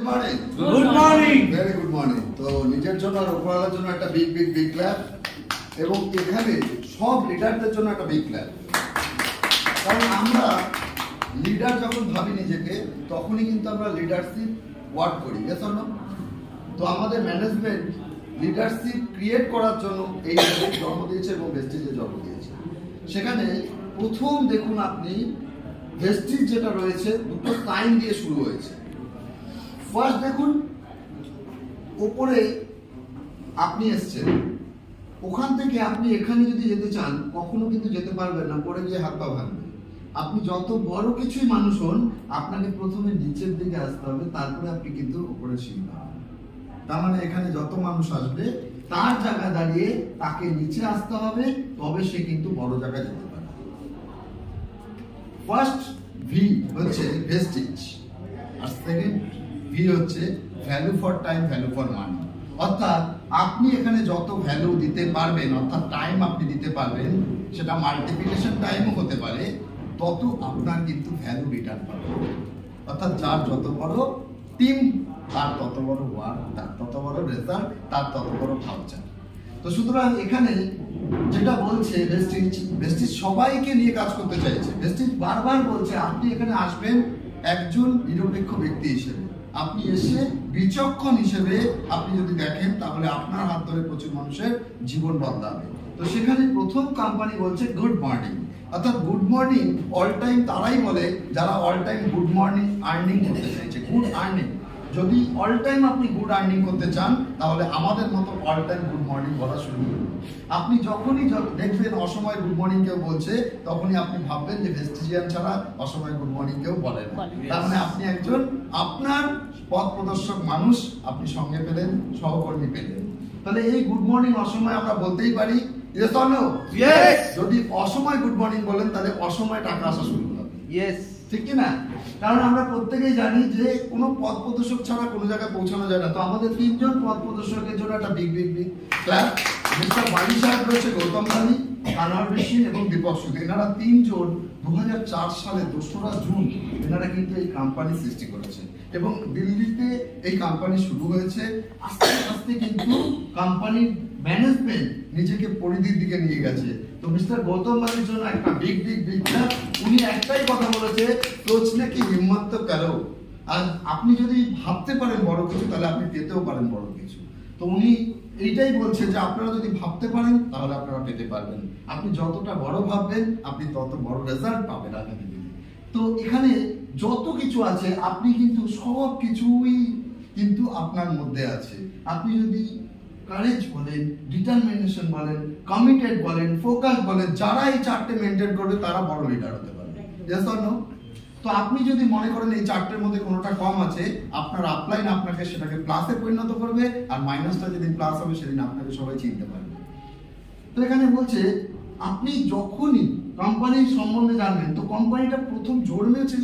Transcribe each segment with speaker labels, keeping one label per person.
Speaker 1: Good morning.
Speaker 2: Good morning.
Speaker 1: Very good morning. তো নিজের জন্য আর উপরওয়ালার জন্য একটা বিগ বিগ বিগ ক্ল্যাপ, এবং এখানে সব লিডারদের জন্য একটা বিগ ক্ল্যাপ। কারণ আমরা লিডার যখন ভাবি নিজেকে, তখনই কিন্তু আমরা লিডারশিপ ওয়ার্ক করি। Yes or no? তো আমাদের ম্যানেজমেন্ট লিডারশিপ ক্রিয়েট করার জন্য এই জন্ম দিয়েছে এবং ভেস্টিজে জন্ম দিয়েছে। সেখানে প্রথম দেখুন আপনি ভেস্টিজ যেটা রয়েছে, দুটো সাইন দিয়ে শুরু হয়েছে। ফার্স্ট দেখুন, ওপরে আপনি এসছেন, ওখান থেকে আপনি এখানে যদি যেতে চান কখনো কিন্তু যেতে পারবেন না, পড়ে গিয়ে হাত পা ভাঙবে। আপনি যত বড় কিছুই মানুষ হন, আপনাকে প্রথমে নিচের দিকে আসতে হবে, তারপরে আপনি কিন্তু উপরে সিঁড়ি পাবেন। তার মানে এখানে যত মানুষ আসবে তার জায়গায় দাঁড়িয়ে তাকে নিচে আসতে হবে, তবে সে কিন্তু বড় জায়গায় যেতে পারে। ফার্স্ট ভি হচ্ছে ভেস্টিজ, আর সেকেন্ড ভি হচ্ছে value for time, value for money. অর্থাৎ আপনি এখানে যত ভ্যালু দিতে পারবেন, অর্থাৎ টাইম আপনি দিতে পারবেন, সেটা মাল্টিপ্লিকেশন টাইমও হতে পারে, তত আপনার কিন্তু ভ্যালু রিটার্ন পাবেন। অর্থাৎ যার যত বড় টিম, তার তত বড় ওয়ার্ক, তার তত বড় রেজাল্ট, তার তত বড় ভাউচার। তো সুতরাং এখানে যেটা বলছে ভেস্টিজ সবাইকে নিয়ে কাজ করতে চাইছে। ভেস্টিজ বারবার বলছে আপনি এখানে আসবেন একজন নিরপেক্ষ ব্যক্তি হিসেবে, আপনি এসে বিচক্ষণ হিসেবে আপনি যদি দেখেন, তাহলে আপনার হাত ধরে প্রচুর মানুষের জীবন বদলাবে। তো সেখানে প্রথম কোম্পানি বলছে গুড মর্নিং। অর্থাৎ গুড মর্নিং অল টাইম তারাই বলে যারা all time good morning earning করতে চাইছে, গুড আর্নিং। যদি অল টাইম আপনি গুড আর্নিং করতে চান, তাহলে আমাদের মতো অল টাইম গুড মর্নিং বলা শুরু করুন। আপনি যখনই দেখবেন অসময় গুড মর্নিং কেউ বলছে, তখনই আপনি ভাববেন যে ভেস্টিজিয়ান ছাড়া অসময় গুড মর্নিং কেউ বলে না। তার মানে আপনি একজন আপনার পথ প্রদর্শক মানুষ আপনি সঙ্গে পেলেন, সহকর্মী পেলেন। তাহলে এই গুড মর্নিং অসময় আমরা বলতেই পারি। Yes or no?
Speaker 2: ইয়েস।
Speaker 1: যদি অসময় গুড মর্নিং বলেন, তাহলে অসময় টাকা আসা শুরু হবে।
Speaker 2: ইয়েস,
Speaker 1: ঠিক কি না? কারণ আমরা প্রত্যেকেই জানি যে কোনো পথ প্রদর্শক ছাড়া কোনো জায়গায় পৌঁছানো যায় না। তো আমাদের তিনজন পথ প্রদর্শকের জন্য একটা big big big class. Mister বাড়ি সাহেব রয়েছে, গৌতম রানী, আনোয়ার বিশিন এবং দীপক সুদ। এনারা তিনজন 2004 সালে 2রা জুন এনারা কিন্তু এই কোম্পানি সৃষ্টি করেছে, এবং দিল্লিতে এই কোম্পানি শুরু হয়েছে। আস্তে আস্তে কিন্তু কোম্পানির ম্যানেজমেন্ট নিজেকে পরিধির দিকে নিয়ে গেছে। তো মিস্টার গৌতম রানীর জন্য একটা বিগ বিগ বিগ ক্লাস। উনি একটাই কথা বলেছে, সোচনে কি হিম্মত তো করো। আর আপনি যদি ভাবতে পারেন বড় কিছু, তাহলে আপনি পেতেও পারেন বড় কিছু। তো উনি এইটাই বলছে যে আপনারা যদি ভাবতে পারেন, তাহলে আপনারা পেতে পারবেন। আপনি যতটা বড় ভাববেন, আপনি তত বড় রেজাল্ট পাবেন আগামী দিনে। তো এখানে যত কিছু আছে, আপনি কিন্তু সব কিছুই কিন্তু আপনার মধ্যে আছে। আপনি যদি কারেজ বলেন, ডিটারমিনেশন বলেন, কমিটেড বলেন, ফোকাস বলেন, যারা এই চারটে মেনটেন করবে তারা বড় লিডার হতে পারবে। Yes or no? তো আপনি যদি মনে করেন এই চারটের মধ্যে কোনোটা কম আছে, আপনার আপলাইন আপনাকে সেটাকে প্লাসে পরিণত করবে, আর মাইনাসটা যেদিন প্লাস হবে সেদিন আপনাকে সবাই চিনতে পারবে। তো এখানে বলছে আপনি যখনই কোম্পানির সম্বন্ধে জানবেন, তো কোম্পানিটা প্রথম জন্মেছে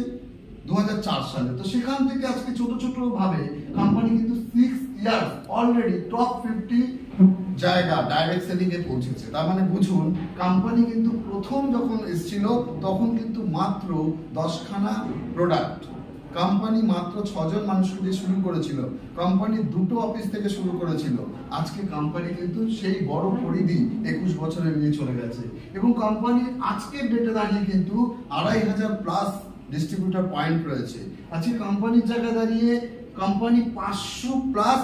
Speaker 1: 2004 সালে। তো সেখান থেকে আজকে ছোট ছোট ভাবে কোম্পানি কিন্তু 6 ইয়ার্স অলরেডি টপ 50 জায়গা ডাইরেক্ট সেলিং এ পৌঁছেছে। তার মানে বুঝুন, কোম্পানি কিন্তু প্রথম যখন এসেছিল তখন কিন্তু মাত্র 10খানা প্রোডাক্ট, কোম্পানি মাত্র 6 জন মানুষকে দিয়ে শুরু করেছিল, কোম্পানি 2টো অফিস থেকে শুরু করেছিল। আজকে কোম্পানি কিন্তু সেই বড় পরিধি 21 বছরে নিয়ে চলে গেছে, এবং কোম্পানির আজকের ডেটে দাঁড়িয়ে কিন্তু 2500 প্লাস ডিস্ট্রিবিউটর পয়েন্ট রয়েছে। আজকে কোম্পানির জায়গায় দাঁড়িয়ে কোম্পানি 500 প্লাস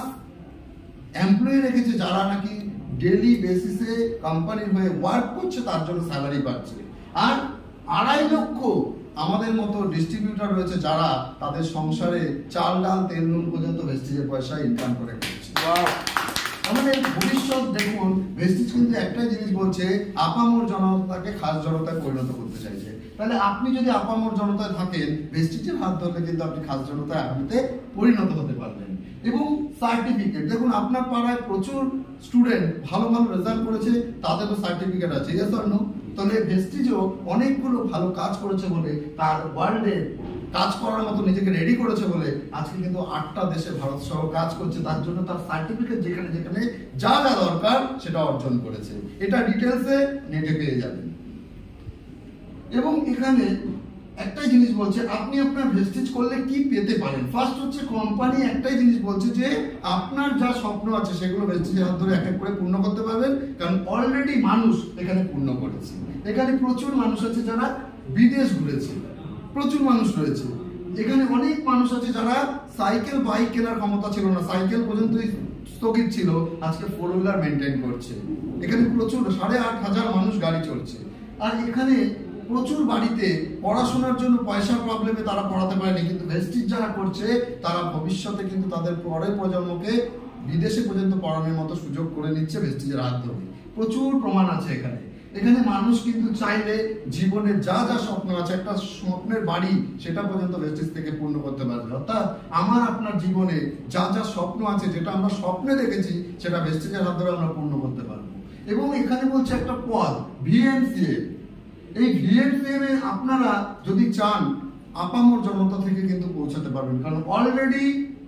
Speaker 1: এমপ্লয়ি রেখেছে, যারা নাকি ডেইলি বেসিসে কোম্পানির হয়ে ওয়ার্ক করছে, তার জন্য স্যালারি পাচ্ছে। আর 2.5 লক্ষ আমাদের মতো ডিস্ট্রিবিউটর রয়েছে, যারা তাদের সংসারে চাল ডাল তেল নুন পর্যন্ত ভেস্টিজের পয়সা ইনকাম করে করছে। আমাদের ভবিষ্যৎ দেখুন, ভেস্টিজ কিন্তু একটাই জিনিস বলছে, আপামর জনতাকে খাস জনতায় পরিণত করতে চাইছে। তাহলে আপনি যদি আপামর জনতায় থাকেন, ভেস্টিজের হাত ধরলে কিন্তু আপনি খাস জনতায় আগামীতে পরিণত হতে পারবেন। এবং সার্টিফিকেট দেখুন, আপনার পাড়ায় প্রচুর স্টুডেন্ট ভালো ভালো রেজাল্ট করেছে, তাদেরও সার্টিফিকেট আছে। Yes or no? তাহলে ভেস্টিজও অনেকগুলো ভালো কাজ করেছে বলে, তার ওয়ার্ল্ডে কাজ করার মতো নিজেকে রেডি করেছে বলে আজকে কিন্তু 8টা দেশে ভারত সহ কাজ করছে। তার জন্য তার সার্টিফিকেট যেখানে যেখানে যা যা দরকার সেটা অর্জন করেছে। এটা ডিটেলসে নেটে পেয়ে যাবেন। এবং এখানে একটাই জিনিস বলছে আপনি আপনার ভেস্টিজ করলে কি পেতে পারেন। ফার্স্ট হচ্ছে কোম্পানি একটাই জিনিস বলছে যে আপনার যা স্বপ্ন আছে সেগুলো ভেস্টিজের হাত ধরে এক এক করে পূর্ণ করতে পারবেন, কারণ অলরেডি মানুষ এখানে পূর্ণ করেছে। এখানে প্রচুর মানুষ আছে যারা বিদেশ ঘুরেছে, প্রচুর মানুষ রয়েছে এখানে। অনেক মানুষ আছে যারা সাইকেল বাইক কেনার ক্ষমতা ছিল না, সাইকেল পর্যন্ত স্থগিত ছিল, আজকে 4 হুইলার মেনটেন করছে। এখানে প্রচুর 8,500 মানুষ গাড়ি চলছে। আর এখানে প্রচুর বাড়িতে পড়াশোনার জন্য পয়সার প্রবলেমে তারা পড়াতে পারেনি, কিন্তু ভেস্টিজ যারা করছে তারা ভবিষ্যতে কিন্তু তাদের পরের প্রজন্মকে বিদেশে পর্যন্ত পড়ানোর মতো সুযোগ করে নিচ্ছে ভেস্টিজের হাত ধরে। প্রচুর প্রমাণ আছে এখানে। এখানে মানুষ কিন্তু চাইলে জীবনের যা যা স্বপ্ন আছে, একটা স্বপ্নের বাড়ি, সেটা পর্যন্ত ভেস্টিজ থেকে পূর্ণ করতে পারবে। অর্থাৎ আমার আপনার জীবনে যা যা স্বপ্ন আছে, যেটা আমরা স্বপ্নে দেখেছি, সেটা ভেস্টিজের হাত ধরে আমরা পূর্ণ করতে পারবো। এবং এখানে বলছে একটা পদ ভিএমসিএম। এই ভিএমসিএম এ আপনারা যদি চান আপামর জনতা থেকে কিন্তু পৌঁছাতে পারবেন, কারণ অলরেডি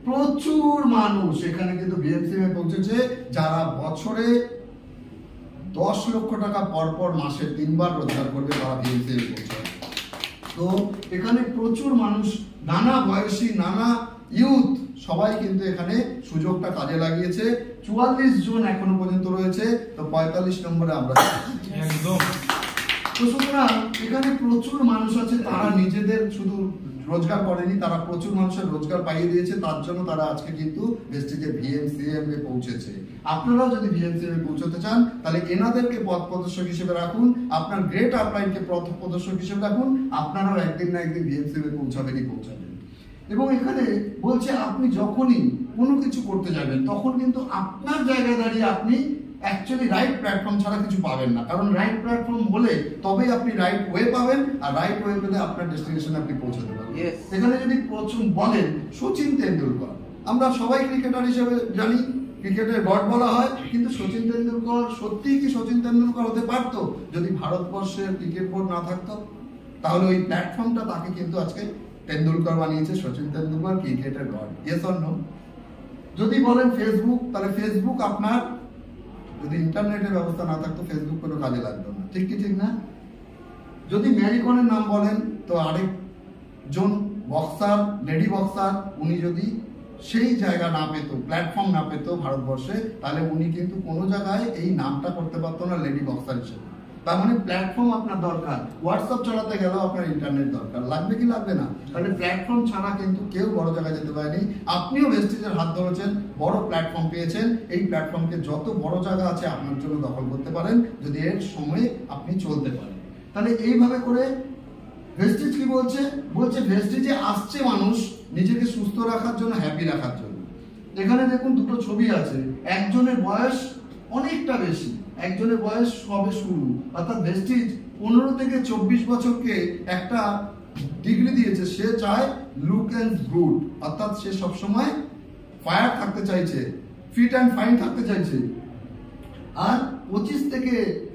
Speaker 1: প্রচুর মানুষ এখানে কিন্তু ভিএমসিএম এ পৌঁছেছে, যারা বছরে 10 লক্ষ টাকা পরপর মাসে 3 বার রোজগার করবে, তারা ভিএমসিএম এ পৌঁছাবে। তো এখানে প্রচুর মানুষ, নানা বয়সী, নানা ইউথ, সবাই কিন্তু এখানে সুযোগটা কাজে লাগিয়েছে। 44 জন এখনো পর্যন্ত রয়েছে, তো 45 নম্বরে আমরা একদম। তো সুতরাং এখানে প্রচুর মানুষ আছে, তারা নিজেদের শুধু রোজগার করেনি, তারা প্রচুর মানুষের রোজগার পাইয়ে দিয়েছে। তার জন্য তারা আজকে কিন্তু ভেস্টিজে ভিএমসিএম এ পৌঁছেছে। আপনারাও যদি ভিএমসিএম এ পৌঁছতে চান, তাহলে এনাদেরকে পথ প্রদর্শক হিসেবে রাখুন, আপনার গ্রেট আপলাইনকে পথ প্রদর্শক হিসেবে রাখুন। আপনারাও একদিন না একদিন ভিএমসিএম এ পৌঁছাবেনই পৌঁছাবেন। এবং এখানে বলছে আপনি যখনই কোনো কিছু করতে যাবেন, তখন কিন্তু আপনার জায়গায় দাঁড়িয়ে আপনি অ্যাকচুয়ালি রাইট প্ল্যাটফর্ম ছাড়া কিছু পাবেন না, কারণ রাইট প্ল্যাটফর্ম হলে তবেই আপনি রাইট ওয়ে পাবেন, আর রাইট ওয়ে পেলে আপনার ডেস্টিনেশনে আপনি পৌঁছাতে পারবেন। এখানে যদি প্রথম বলেন সচিন তেন্ডুলকর, আমরা সবাই ক্রিকেটার হিসেবে জানি, ক্রিকেটের গড বলা হয়, কিন্তু সচিন তেন্ডুলকর সত্যিই কি সচিন তেন্ডুলকর হতে পারতো যদি ভারতবর্ষের ক্রিকেট বোর্ড না থাকতো? তাহলে ওই প্ল্যাটফর্মটা তাকে কিন্তু আজকে তেন্ডুলকর বানিয়েছে, সচিন তেন্ডুলকর ক্রিকেটের গড। Yes or no? যদি বলেন ফেসবুক, তাহলে ফেসবুক আপনার যদি ইন্টারনেটের ব্যবস্থা না থাকতো ফেসবুক কোনো কাজে লাগতো না, ঠিক কি ঠিক না? যদি ম্যারিকনের নাম বলেন, তো আরেকজন বক্সার, লেডি বক্সার, উনি যদি সেই জায়গা না পেত, প্ল্যাটফর্ম না পেত ভারতবর্ষে, তাহলে উনি কিন্তু কোনো জায়গায় এই নামটা করতে পারতো না লেডি বক্সার হিসেবে। তার মানে প্ল্যাটফর্ম আপনার দরকার। হোয়াটসঅ্যাপ চালাতে গেলেও আপনার ইন্টারনেট দরকার, লাগবে কি লাগবে না? তাহলে প্ল্যাটফর্ম ছাড়া কিন্তু কেউ বড় জায়গায় যেতে পারেনি। আপনিও ভেস্টিজের হাত ধরেছেন, বড় প্ল্যাটফর্ম পেয়েছেন। এই প্ল্যাটফর্মকে যত বড় জায়গা আছে আপনার জন্য দখল করতে পারেন, যদি এর সময়ে আপনি চলতে পারেন। তাহলে এইভাবে করে ভেস্টিজ কি বলছে? বলছে ভেস্টিজে আসছে মানুষ নিজেকে সুস্থ রাখার জন্য, হ্যাপি রাখার জন্য। এখানে দেখুন দুটো ছবি আছে, একজনের বয়স অনেকটা বেশি, একজনের বয়স সবে শুরু। অর্থাৎ ভেস্টিজ 15 থেকে 24 বছরকে একটা ডিগ্রি দিয়েছে। সে চায় লুক অ্যান্ড গুড, অর্থাৎ সে সবসময় ফায়ার থাকতে চাইছে, ফিট অ্যান্ড ফাইন থাকতে চাইছে। আর 25 থেকে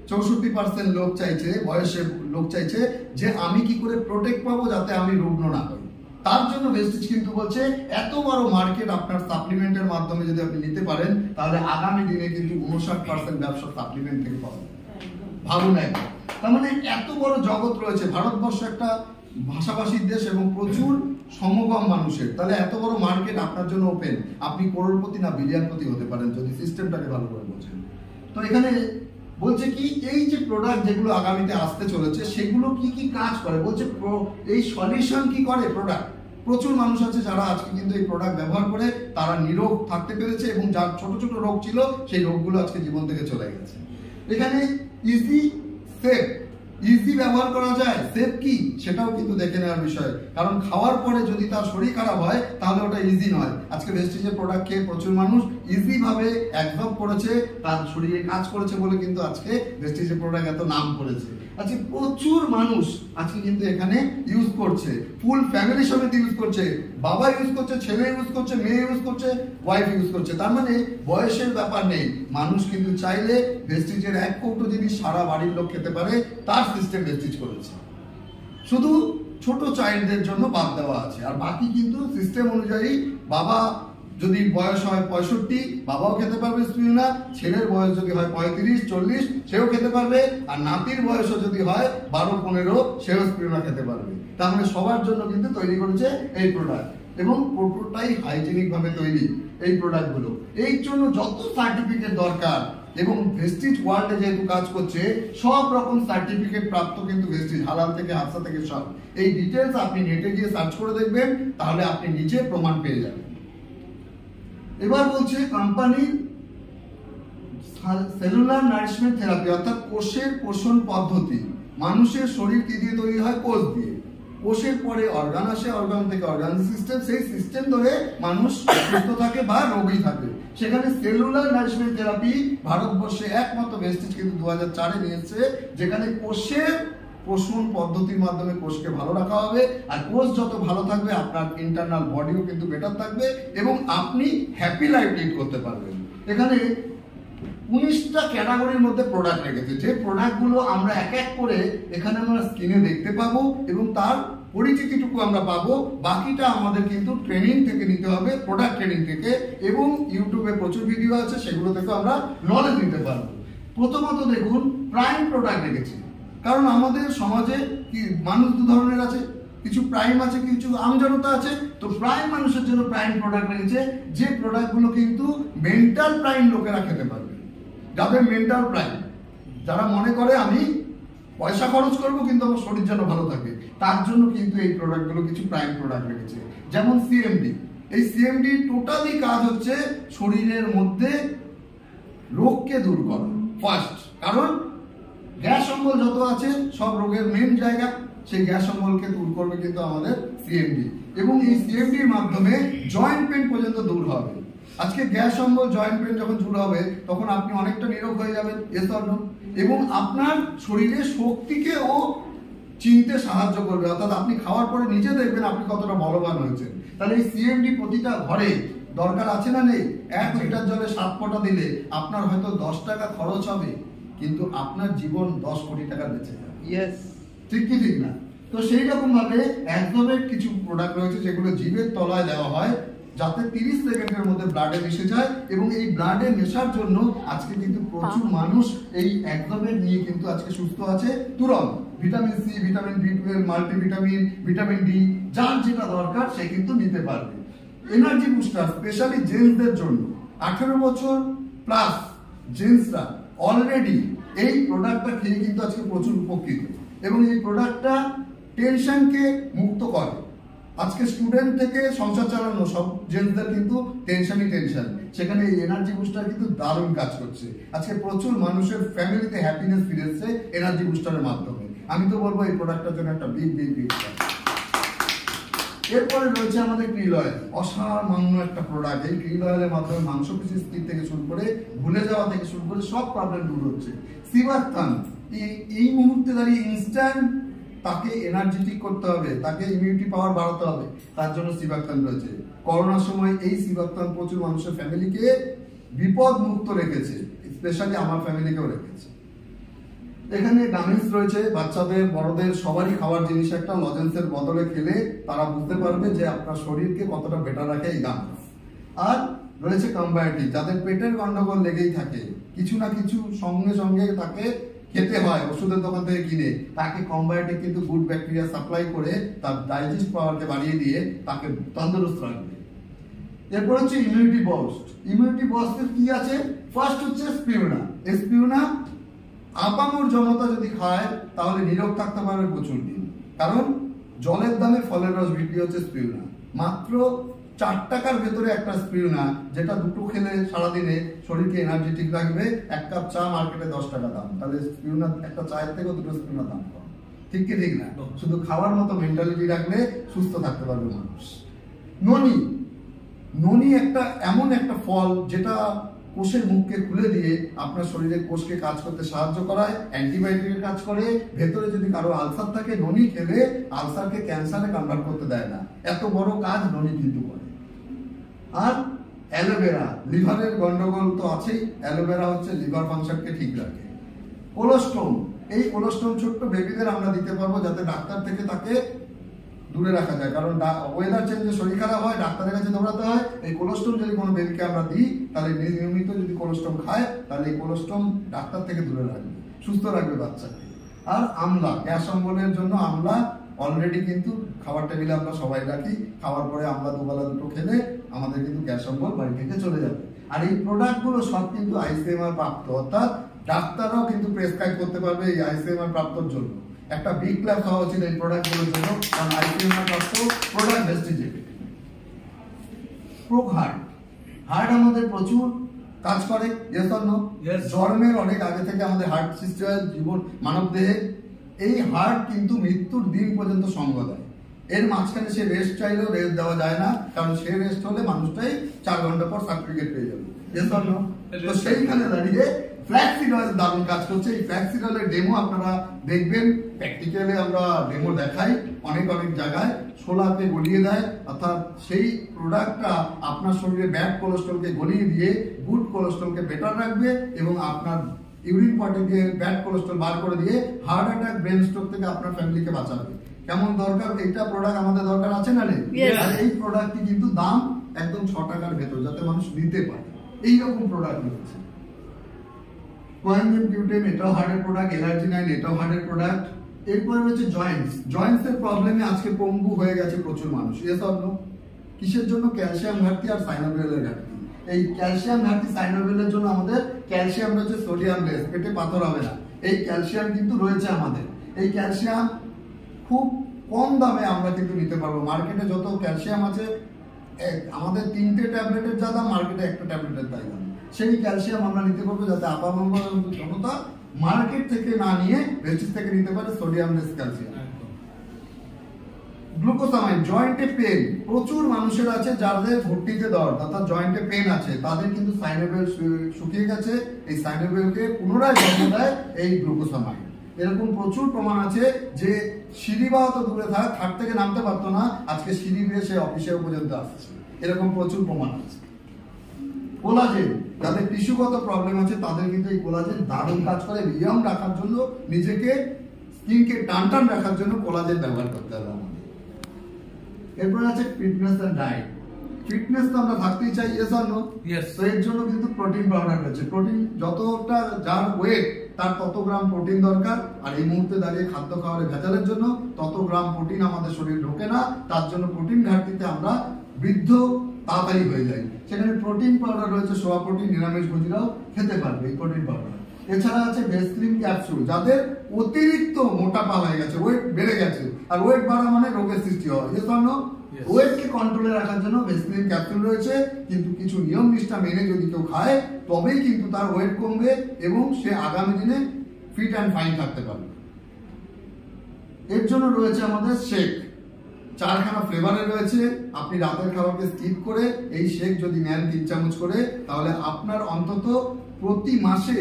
Speaker 1: 64% লোক চাইছে, বয়সের লোক চাইছে যে আমি কি করে প্রোটেক্ট পাবো যাতে আমি রুগ্ন না হই। তার জন্য ভেস্টিজ কিন্তু বলছে এত বড় মার্কেট আপনার সাপ্লিমেন্টের মাধ্যমে যদি আপনি নিতে পারেন, তাহলে আগামী দিনে কিন্তু 59% ব্যবসা সাপ্লিমেন্ট থেকে পাবেন। ভাবুন একবার, তার মানে এত বড় জগৎ রয়েছে। ভারতবর্ষ একটা ভাষাভাষীর দেশ এবং প্রচুর সমগম মানুষের, তাহলে এত বড় মার্কেট আপনার জন্য ওপেন। আপনি করোড়পতি না বিলিয়নপতি হতে পারেন যদি সিস্টেমটাকে ভালো করে বোঝেন। তো এখানে বলছে কি, এই যে প্রোডাক্ট যেগুলো আগামীতে আসতে চলেছে সেগুলো কি কি কাজ করে, বলছে এই সলিউশন কি করে প্রোডাক্ট। প্রচুর মানুষ আছে যারা আজকে কিন্তু এই প্রোডাক্ট ব্যবহার করে তারা নিরোগ থাকতে পেরেছে, এবং যার ছোট ছোট রোগ ছিল সেই রোগগুলো আজকে জীবন থেকে চলে গেছে। এখানে ইজি, সেফ, ইজি ব্যবহার করা যায়, সেফ কি সেটাও কিন্তু দেখে নেওয়ার বিষয়। কারণ খাওয়ার পরে যদি তার শরীর খারাপ হয় তাহলে ওটা ইজি নয়। আজকে ভেস্টিজের প্রোডাক্ট খেয়ে প্রচুর মানুষ ইজি ভাবে অ্যাবজর্ব করেছে, তার শরীরে কাজ করেছে বলে কিন্তু আজকে ভেস্টিজের প্রোডাক্ট এত নাম করেছে। আজকে প্রচুর মানুষ আজকে কিন্তু এখানে ইউজ করছে, ফুল ফ্যামিলি সমেত ইউজ করছে, বাবা ইউজ করছে, ছেলে ইউজ করছে, মেয়ে ইউজ করছে, ওয়াইফ ইউজ করছে। তার মানে বয়সের ব্যাপার নেই, মানুষ কিন্তু চাইলে ভেস্টিজের এক কৌটো জিনিস সারা বাড়ির লোক খেতে পারে, তার সিস্টেম ভেস্টিজ করেছে। শুধু ছোট চাইল্ডদের জন্য বাদ দেওয়া আছে, আর বাকি কিন্তু সিস্টেম অনুযায়ী বাবা যদি বয়স হয় 65, বাবাও খেতে পারবে স্পিরুনা। ছেলের বয়স যদি হয় 35, 40, সেও খেতে পারবে। আর নাতির বয়সও যদি হয় 12, 15, সেও স্পিরুনা খেতে পারবে। তার মানে সবার জন্য কিন্তু তৈরি করেছে এই প্রোডাক্ট, এবং পুরোটাই হাইজেনিক ভাবে তৈরি এই প্রোডাক্টগুলো। এই জন্য যত সার্টিফিকেট দরকার, এবং ভেস্টিজ ওয়ার্ল্ডে যেহেতু কাজ করছে, সব রকম সার্টিফিকেট প্রাপ্ত কিন্তু ভেস্টিজ, হালাল থেকে হাফসা থেকে সব। এই ডিটেলস আপনি নেটে গিয়ে সার্চ করে দেখবেন, তাহলে আপনি নিজে প্রমাণ পেয়ে যাবেন। এবার বলছে কোম্পানির সেলুলার নারিশমেন্ট থেরাপি, অর্থাৎ কোষের পোষণ পদ্ধতি। মানুষের শরীর কি দিয়ে তৈরি হয়? কোষ দিয়ে। কোষের পরে অর্গান আসে, অর্গান থেকে অর্গান সিস্টেম, সেই সিস্টেম ধরে মানুষ সুস্থ থাকে বা রোগী থাকে। সেখানে সেলুলার নারিশমেন্ট থেরাপি ভারতবর্ষে একমাত্র ভেস্টিজ কিন্তু 2004-এ নিয়েছে, যেখানে কোষের পোষণ পদ্ধতির মাধ্যমে কোষকে ভালো রাখা হবে। আর কোষ যত ভালো থাকবে, আপনার ইন্টারনাল বডিও কিন্তু বেটার থাকবে, এবং আপনি হ্যাপি লাইফ লিড করতে পারবেন। এখানে 19টা ক্যাটাগরির মধ্যে প্রোডাক্ট রেখেছে, যে প্রোডাক্টগুলো আমরা এক এক করে এখানে আমরা স্ক্রিনে দেখতে পাবো, এবং তার পরিচিতিটুকু আমরা পাবো। বাকিটা আমাদের কিন্তু ট্রেনিং থেকে নিতে হবে, প্রোডাক্ট ট্রেনিং থেকে, এবং ইউটিউবে প্রচুর ভিডিও আছে, সেগুলো থেকে আমরা নলেজ নিতে পারবো। প্রথমত দেখুন, প্রাইম প্রোডাক্ট রেখেছি, কারণ আমাদের সমাজে কি মানুষ দু ধরনের আছে, কিছু প্রাইম আছে, কিছু আমজনতা আছে। তো প্রাইম মানুষের জন্য প্রাইম প্রোডাক্ট রেখেছে, যে প্রোডাক্টগুলো কিন্তু মেন্টাল প্রাইম লোকেরা খেতে পারবে। যাদের মেন্টাল প্রাইম, যারা মনে করে আমি পয়সা খরচ করবো কিন্তু আমার শরীর যেন ভালো থাকে, তার জন্য কিন্তু এই প্রোডাক্টগুলো কিছু প্রাইম প্রোডাক্ট রেখেছে। যেমন সিএমডি, এই সিএমডি টোটালি কাজ হচ্ছে শরীরের মধ্যে রোগকে দূর করা ফার্স্ট। কারণ গ্যাস অম্বল যত আছে, সব রোগের মেন জায়গা, সেই গ্যাস অম্বলকে দূর করবে কিন্তু আমাদের সিএমডি। এবং এই সিএমডির মাধ্যমে জয়েন্ট পেন পর্যন্ত দূর হবে। আজকে গ্যাস অম্বল, জয়েন্ট পেন যখন দূর হবে, তখন আপনি অনেকটা নিরোগ হয়ে যাবেন, এবং আপনার শরীরের শক্তিকেও চিনতে সাহায্য করবে। অর্থাৎ আপনি খাওয়ার পরে নিজে দেখবেন আপনি কতটা বলবান হয়েছেন। তাহলে এই সিএমডি প্রতিটা ঘরে দরকার আছে না নেই? 1 লিটার জলে 7 ফোঁটা দিলে আপনার হয়তো 10 টাকা খরচ হবে, কিন্তু আপনার জীবন 10 কোটি টাকা বেঁচে যাবে। ঠিক কি ঠিক না? তো সেই রকম ভাবে একদমের কিছু প্রোডাক্ট রয়েছে, যেগুলো জিভের তলায় দেওয়া হয়, যাতে 30 সেকেন্ডের মধ্যে ব্লাডে মিশে যায়। এবং এই ব্লাডে মেশার জন্য আজকে কিন্তু প্রচুর মানুষ এই একদমের নিয়ে কিন্তু আজকে সুস্থ আছে তুরন্ত। ভিটামিন সি, ভিটামিন বি12, মাল্টিভিটামিন, ভিটামিন ডি, যার যেটা দরকার সে কিন্তু নিতে পারবে। এনার্জি বুস্টার স্পেশালি জেন্টসদের জন্য, 18 বছর প্লাস জেন্টসরা অলরেডি এই প্রোডাক্টটা খেয়ে কিন্তু আজকে প্রচুর উপকৃত। এবং এই প্রোডাক্টটা টেনশনকে মুক্ত করে। আজকে স্টুডেন্ট থেকে সংসার চালানো সব জেন্টসদের কিন্তু টেনশনই টেনশন, সেখানে এই এনার্জি বুস্টার কিন্তু দারুণ কাজ করছে। আজকে প্রচুর মানুষের ফ্যামিলিতে হ্যাপিনেস ফিরে এসেছে এনার্জি বুস্টারের মাধ্যমে। আমি তো বলবো এই প্রোডাক্টটার জন্য একটা বিগ বিগ বিগ। এরপরে রয়েছে আমাদের ক্রিল অয়েল, অসামান্য একটা প্রোডাক্ট। এই ক্রিল অয়েলের মাধ্যমে মাংসপেশি স্থির থেকে শুরু করে ভুলে যাওয়া থেকে শুরু করে সব প্রবলেম দূর হচ্ছে। সিবাকথান, এই মুহূর্তে দাঁড়িয়ে ইনস্ট্যান্ট তাকে এনার্জেটিক করতে হবে, তাকে ইমিউনিটি পাওয়ার বাড়াতে হবে, তার জন্য সিবাকথান রয়েছে। করোনার সময় এই সিবাকথান প্রচুর মানুষের ফ্যামিলিকে বিপদ মুক্ত রেখেছে, স্পেশালি আমার ফ্যামিলিকেও রেখেছে। এখানে গামিন্স রয়েছে, বাচ্চাদের বড়দের সবারই খাওয়ার জিনিস একটা। লজেন্সের বদলে খেলে তারা বুঝতে পারবে যে আপনার শরীরকে কতটা বেটার রাখে এই গামিন্স। আর রয়েছে কম্বায়োটিক, যাদের পেটের গন্ডগোল লেগেই থাকে, কিছু না কিছু সঙ্গে সঙ্গে তাকে খেতে হয় ওষুধের দোকান থেকে কিনে, তাকে কম্বায়োটিক কিন্তু গুড ব্যাকটেরিয়া সাপ্লাই করে তার ডাইজেস্ট পাওয়ারকে বাড়িয়ে দিয়ে তাকে তন্দুরস্ত রাখবে। এরপর হচ্ছে ইমিউনিটি বস্ট। ইমিউনিটি বস্টের কি আছে? ফার্স্ট হচ্ছে স্পিরুনা। এই স্পিরুনা আপামর জনতা যদি খায় তাহলে নীরব থাকতে পারবে প্রচুর দিন, কারণ জলের দামে ফলের রস বিক্রি হচ্ছে স্পিরুনা। মাত্র 4 টাকার ভেতরে একটা স্পিরুনা, যেটা দুটো খেলে সারাদিনে শরীরকে এনার্জেটিক রাখবে। 1 কাপ চা মার্কেটে 10 টাকা দাম, তাহলে স্পিরুনা একটা চায়ের থেকেও 2টো স্পিরুনা দাম কম। ঠিক কি ঠিক না? শুধু খাওয়ার মতো মেন্টালিটি রাখলে সুস্থ থাকতে পারবে মানুষ। ননি, ননি একটা এমন একটা ফল যেটা কোষের মুখকে খুলে দিয়ে আপনার শরীরের কোষকে কাজ করতে সাহায্য করায়, অ্যান্টিবায়োটিকের কাজ করে। ভেতরে যদি কারো আলসার থাকে, ননি খেলে আলসারকে ক্যান্সারে কনভার্ট করতে দেয় না, এত বড় কাজ ননি কিন্তু করে। আর অ্যালোভেরা, লিভারের গন্ডগোল তো আছেই, অ্যালোভেরা হচ্ছে লিভার ফাংশনকে ঠিক রাখে। কোলোস্টোম, এই কোলোস্টোম ছোট্ট বেবিদের আমরা দিতে পারবো, যাতে ডাক্তার থেকে তাকে দূরে রাখা যায়। কারণ ওয়েদার চেঞ্জে শরীর খারাপ হয়, ডাক্তারের কাছে দৌড়াতে হয়। এই কোলেস্ট্রম যদি কোনো বেবিকে আমরা দিই, তাহলে নিয়মিত যদি কোলেস্ট্রম খায়, তাহলে এই কোলেস্ট্রম ডাক্তার থেকে দূরে রাখবে, সুস্থ রাখবে বাচ্চাকে। আর আমলা, গ্যাস অম্বলের জন্য আমলা অলরেডি কিন্তু খাবার টেবিলে আমরা সবাই রাখি। খাওয়ার পরে আমলা দুবেলা দুটো খেলে আমাদের কিন্তু গ্যাস অম্বল বাড়ি থেকে চলে যাবে। আর এই প্রোডাক্টগুলো সব কিন্তু ICMR প্রাপ্ত, অর্থাৎ ডাক্তাররাও কিন্তু প্রেসক্রাইব করতে পারবে এই ICMR প্রাপ্তর জন্য। একটা বিগ ক্লাস হওয়া উচিত এই প্রোডাক্টগুলোর জন্য, কারণ ICMR প্রাপ্ত প্রোডাক্ট ভেস্টিজের। প্রোক হার্ট আমাদের প্রচুর কাজ করে, ইয়েস অর নো? জন্মের অনেক আগে থেকে আমাদের হার্ট সৃষ্টি হয় জীবন মানব দেহে। এই হার্ট কিন্তু মৃত্যুর দিন পর্যন্ত সঙ্গ দেয়। এর মাঝখানে সে রেস্ট চাইলেও রেস্ট দেওয়া যায় না, কারণ সে রেস্ট হলে মানুষটাই 4 ঘন্টা পর সার্টিফিকেট পেয়ে যাবে, ইয়েস অর নো? তো সেইখানে দাঁড়িয়ে ফ্ল্যাক্সিড অয়েল দারুণ কাজ করছে। এই ফ্ল্যাক্সিড অয়েলের ডেমো আপনারা দেখবেন, প্র্যাকটিক্যালি আমরা ডেমো দেখাই অনেক অনেক জায়গায়। শোলাকে গলিয়ে দেয়, অর্থাৎ সেই প্রোডাক্টটা আপনার শরীরে ব্যাড কোলেস্ট্রলকে গলিয়ে দিয়ে গুড কোলেস্ট্রলকে বেটার রাখবে এবং আপনার ইউরিন পটে দিয়ে ব্যাড কোলেস্ট্রল বার করে দিয়ে হার্ট অ্যাটাক, ব্রেন স্ট্রোক থেকে আপনার ফ্যামিলিকে বাঁচাবে। কেমন দরকার এইটা প্রোডাক্ট আমাদের দরকার আছে না নেই? আর এই প্রোডাক্টটি কিন্তু দাম একদম 6 টাকার ভেতর, যাতে মানুষ নিতে পারে। এইরকম প্রোডাক্ট রয়েছে। কোয়েনজিম কিউটেন, এটাও হার্টের প্রোডাক্ট। এলার্জিনাইন, এটাও হার্টের প্রোডাক্ট। এরপরে রয়েছে জয়েন্টস এর প্রবলেমে আজকে পঙ্গু হয়ে গেছে প্রচুর মানুষ, ইয়েস অর নো? কিসের জন্য? ক্যালসিয়াম ঘাটতি আর সাইনোভিয়ালের ঘাটতি। এই ক্যালসিয়াম ঘাটতি সাইনোভিয়ালের জন্য আমাদের ক্যালসিয়াম রয়েছে সোডিয়াম লেস, পেটে পাথর হবে না। এই ক্যালসিয়াম কিন্তু রয়েছে আমাদের। এই ক্যালসিয়াম খুব কম দামে আমরা কিন্তু নিতে পারবো। মার্কেটে যত ক্যালসিয়াম আছে, আমাদের 3টে ট্যাবলেটের যা দাম, মার্কেটে একটা ট্যাবলেটের তাই দাম। সেই ক্যালসিয়াম আমরা নিতে পারবো, যাতে আপামর জনতা মার্কেট থেকে না নিয়ে ভেস্টিজ থেকে নিতে পারে সোডিয়াম লেস ক্যালসিয়াম। গ্লুকোসামাইন, জয়েন্টে পেন প্রচুর মানুষের আছে, যাদের ভর্তিতে দরদ, অর্থাৎ জয়েন্টে পেন আছে, তাদের কিন্তু সাইনোভিয়াল শুকিয়ে গেছে। এই সাইনোভিয়ালকে পুনরায় জন্ম দেয় এই গ্লুকোসামাইন। এরকম প্রচুর প্রমাণ আছে যে সিঁড়ি বা তো দূরে থাক থেকে নামতে পারতো না, আজকে সিঁড়ি দিয়ে সে অফিসে পর্যন্ত আসছে। এরকম প্রচুর প্রমাণ আছে। কোলাজেন, যাদের টিস্যুগত প্রবলেম আছে তাদের কিন্তু এই কোলাজেন দারুণ কাজ করে। ইয়ং রাখার জন্য, নিজেকে স্কিনকে টান রাখার জন্য কোলাজেন ব্যবহার করতে হবে আমাদের। এরপর আছে ফিটনেস এন্ড ডায়েট। ফিটনেস তো আমরা থাকতেই চাই, ইয়েস অর নো? তো এর জন্য কিন্তু প্রোটিন পাউডার রয়েছে। প্রোটিন যতটা যার ওয়েট তার তত গ্রাম প্রোটিন দরকার। আর এই মুহূর্তে দাঁড়িয়ে খাদ্য খাবারের ভেজালের জন্য তত গ্রাম প্রোটিন আমাদের শরীর ঢোকে না। তার জন্য প্রোটিন ঘাটতিতে আমরা বৃদ্ধ তাড়াতাড়ি হয়ে যায়। সেখানে প্রোটিন পাউডার রয়েছে, সোয়া প্রোটিন, নিরামিষ ভোজীরাও খেতে পারবে এই প্রোটিন পাউডার। এছাড়া আছে ভেসলিন ক্যাপসুল, যাদের অতিরিক্ত মোটাপা হয়ে গেছে, ওয়েট বেড়ে গেছে। আর ওয়েট বাড়া মানে রোগের সৃষ্টি হয়, ইয়েস অর নো? ওয়েটকে কন্ট্রোলে রাখার জন্য ভেসলিন ক্যাপসুল রয়েছে। কিন্তু কিছু নিয়ম নিষ্ঠা মেনে যদি কেউ খায়, তবেই কিন্তু তার ওয়েট কমবে এবং সে আগামী দিনে ফিট অ্যান্ড ফাইন থাকতে পারবে। এর জন্য রয়েছে আমাদের শেক, 4খানা ফ্লেভারে রয়েছে। আপনি রাতের খাবারকে স্কিপ করে এই শেক যদি নেন 3 চামচ করে, তাহলে আপনার অন্তত প্রতি মাসে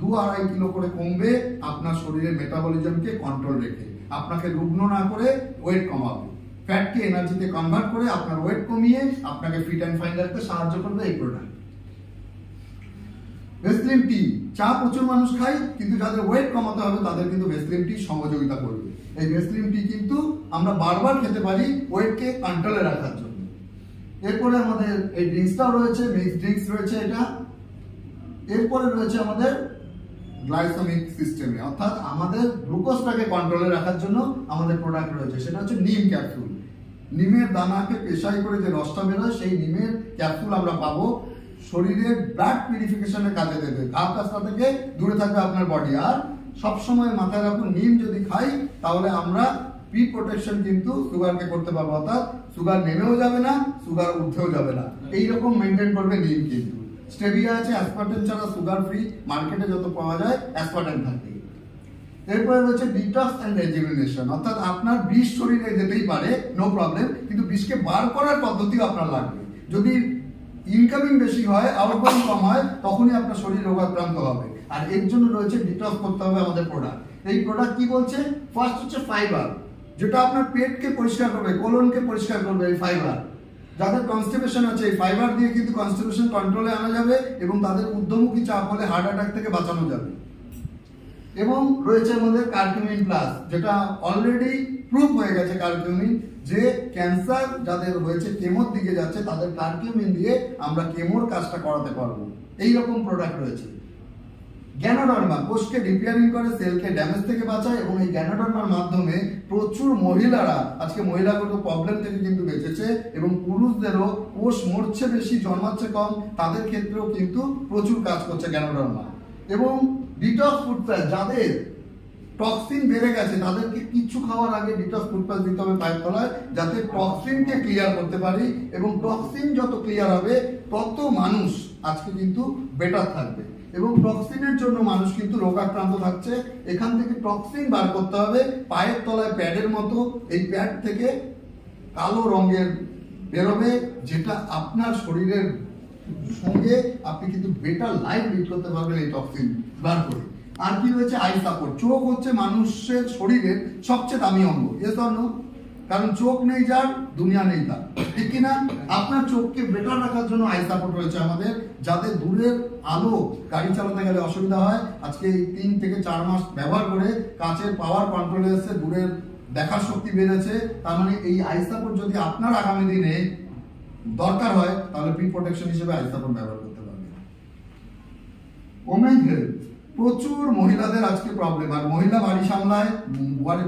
Speaker 1: 2-2.5 কিলো করে কমবে, আপনার শরীরের মেটাবলিজমকে কন্ট্রোল রেখে, আপনাকে রুগ্ন না করে ওয়েট কমাবে। ফ্যাটকে এনার্জিতে কনভার্ট করে আপনার ওয়েট কমিয়ে আপনাকে ফিট অ্যান্ড ফাইন রাখতে সাহায্য করবে এই প্রোডাক্ট। ভেসলিন টি, চা প্রচুর মানুষ খায়, কিন্তু যাদের ওয়েট কমাতে হবে তাদের কিন্তু ভেসলিন টি সহযোগিতা করবে। এই ভেসলিন টি কিন্তু আমরা বারবার খেতে পারি ওয়েটকে কন্ট্রোলে রাখার জন্য। এরপরে আমাদের এই ড্রিঙ্কসটাও রয়েছে, মিক্স ড্রিঙ্কস রয়েছে এটা। এরপরে রয়েছে আমাদের গ্লাইসেমিক সিস্টেমে, অর্থাৎ আমাদের গ্লুকোজটাকে কন্ট্রোলে রাখার জন্য আমাদের প্রোডাক্ট রয়েছে। সেটা হচ্ছে নিম ক্যাপসুল। নিমের দানাকে পেশাই করে যে রসটা বেরোয়, সেই নিমের ক্যাপসুল আমরা পাবো। শরীরের ব্লাড পিউরিফিকেশনের কাজে দেবে, ঘা কাস্তা থেকে দূরে থাকবে আপনার বডি। আর সবসময় মাথায় রাখুন, নিম যদি খাই তাহলে আমরা প্রি প্রোটেকশন কিন্তু সুগারকে করতে পারবো, অর্থাৎ সুগার নেমেও যাবে না, সুগার উঠেও যাবে না। এইরকম মেনটেন করবে নিম। কিন্তু স্টেভিয়া আছে, অ্যাসপার্টেন ছাড়া সুগার ফ্রি, মার্কেটে যত পাওয়া যায় অ্যাসপার্টেন থাকে। এরপরে রয়েছে ডিটক্স এন্ড রেজুভিনেশন, অর্থাৎ আপনার বিষ শরীরে যেতেই পারে, নো প্রবলেম, কিন্তু বিষকে বার করার পদ্ধতিও আপনার লাগবে। যদি ইনকামিং বেশি হয়, আউটগোয়িং কম হয়, তখনই আপনার শরীর রোগাক্রান্ত হবে। আর এর জন্য রয়েছে ডিটক্স করতে হবে আমাদের প্রোডাক্ট। এই প্রোডাক্ট কি বলছে? ফার্স্ট হচ্ছে ফাইবার, যেটা আপনার পেটকে পরিষ্কার করবে, কোলনকে পরিষ্কার করবে। এই ফাইবার, যাদের কনস্টিপেশন আছে, এই ফাইবার দিয়ে কিন্তু কনস্টিপেশন কন্ট্রোলে আনা যাবে এবং তাদের ঊর্ধ্বমুখী চাপ হলে হার্ট অ্যাটাক থেকে বাঁচানো যাবে। এবং রয়েছে আমাদের কার্কিউমিন প্লাস, যেটা অলরেডি প্রুভ হয়ে গেছে কার্কিউমিন, যে ক্যান্সার যাদের হয়েছে কেমোর দিকে যাচ্ছে তাদের কার্কিউমিন দিয়ে আমরা কেমোর কাজটা করাতে পারবো। এইরকম প্রোডাক্ট রয়েছে। গ্যানোডার্মা কোষকে রিপেয়ারিং করে, সেলকে ড্যামেজ থেকে বাঁচায়, এবং এই গ্যানোডার্মার মাধ্যমে প্রচুর মহিলারা আজকে মহিলাগত প্রবলেম থেকে কিন্তু বেঁচেছে, এবং পুরুষদেরও কোষ মরছে বেশি জন্মাচ্ছে কম, তাদের ক্ষেত্রেও কিন্তু প্রচুর কাজ করছে গ্যানোডার্মা। এবং ডিটক্স ফুড প্যাচ, যাদের টক্সিন বেড়ে গেছে তাদেরকে কিছু খাওয়ার আগে ডিটক্স ফুড প্যাচ দিতে হবে পায়ের তলায়, যাতে টক্সিনকে ক্লিয়ার করতে পারি, এবং টক্সিন যত ক্লিয়ার হবে তত মানুষ আজকে কিন্তু বেটার থাকবে। এবং টক্সিনের জন্য মানুষ কিন্তু রোগাক্রান্ত থাকছে। এখান থেকে টক্সিন বার করতে হবে, পায়ের তলায় প্যাডের মতো এই প্যাড থেকে কালো রঙের বেরোবে, যেটা আপনার শরীরের সঙ্গে আপনি কিন্তু বেটার লাইফ লিড করতে পারবেন এই টক্সিন বার করে। আর কি রয়েছে? I support. চোখ হচ্ছে মানুষের শরীরের সবচেয়ে দামি অঙ্গ, ইয়েস অর নো? কারণ চোখ নেই যার, দুনিয়া নেই তার, ঠিক কিনা? আপনার চোখকে বেটার রাখার জন্য আই সাপোর্ট রয়েছে আমাদের। যাদের দূরের আলো গাড়ি চালাতে গেলে অসুবিধা হয়, আজকে এই 3 থেকে 4 মাস ব্যবহার করে কাচের পাওয়ার কন্ট্রোলে এসে দূরের দেখার শক্তি বেড়েছে। তার মানে এই আই সাপোর্ট যদি আপনার আগামী দিনে দরকার হয় তাহলে প্রি প্রোটেকশন হিসেবে আই সাপোর্ট ব্যবহার করতে পারবেন। ওমেন হেলথ, প্রচুর মহিলাদের আজকে প্রবলেম, আর মহিলা বাড়ি সামলায়,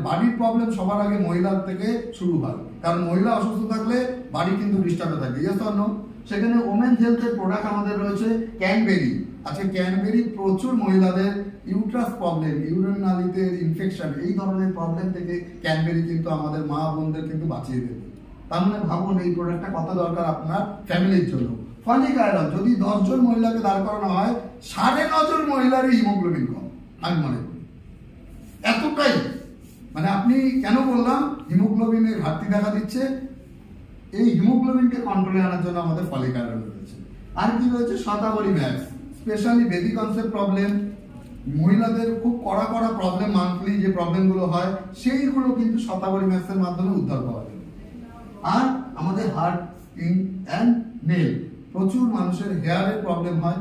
Speaker 1: বাড়ির প্রবলেম সবার আগে মহিলার থেকে শুরু হয়, কারণ মহিলা অসুস্থ থাকলে বাড়ি কিন্তু ডিস্টার্বে থাকে, ইয়েস অর নো? সেখানে ওমেন হেলথের প্রোডাক্ট আমাদের রয়েছে ক্যানবেরি। আজকে ক্যানবেরি প্রচুর মহিলাদের ইউট্রাস প্রবলেম, ইউরিন নালীতে ইনফেকশন, এই ধরনের প্রবলেম থেকে ক্যানবেরি কিন্তু আমাদের মা বোনদের কিন্তু বাঁচিয়ে দেবে। তার মানে ভাবুন এই প্রোডাক্টটা কত দরকার আপনার ফ্যামিলির জন্য। ফলিক আয়রন, যদি 10 জন মহিলাকে দাঁড় করানো হয় 9.5 জন মহিলারই হিমোগ্লোবিন কম, আমি মনে করি। এতটাই মানে আপনি কেন বললাম হিমোগ্লোবিনের ঘাটতি দেখা দিচ্ছে, এই হিমোগ্লোবিনকে কন্ট্রোলে আনার জন্য আমাদের ফলিক আয়রন রয়েছে। আর কি রয়েছে? Shatavari max, specially baby concept problem, মহিলাদের খুব কড়া প্রবলেম, মান্থলি যে প্রবলেমগুলো হয় সেইগুলো কিন্তু শতাবরী ম্যাক্সের মাধ্যমে উদ্ধার পাওয়া যায়। আর আমাদের হার্ট, স্কিন অ্যান্ড নেল, প্রচুর মানুষের হেয়ারের প্রবলেম হয়,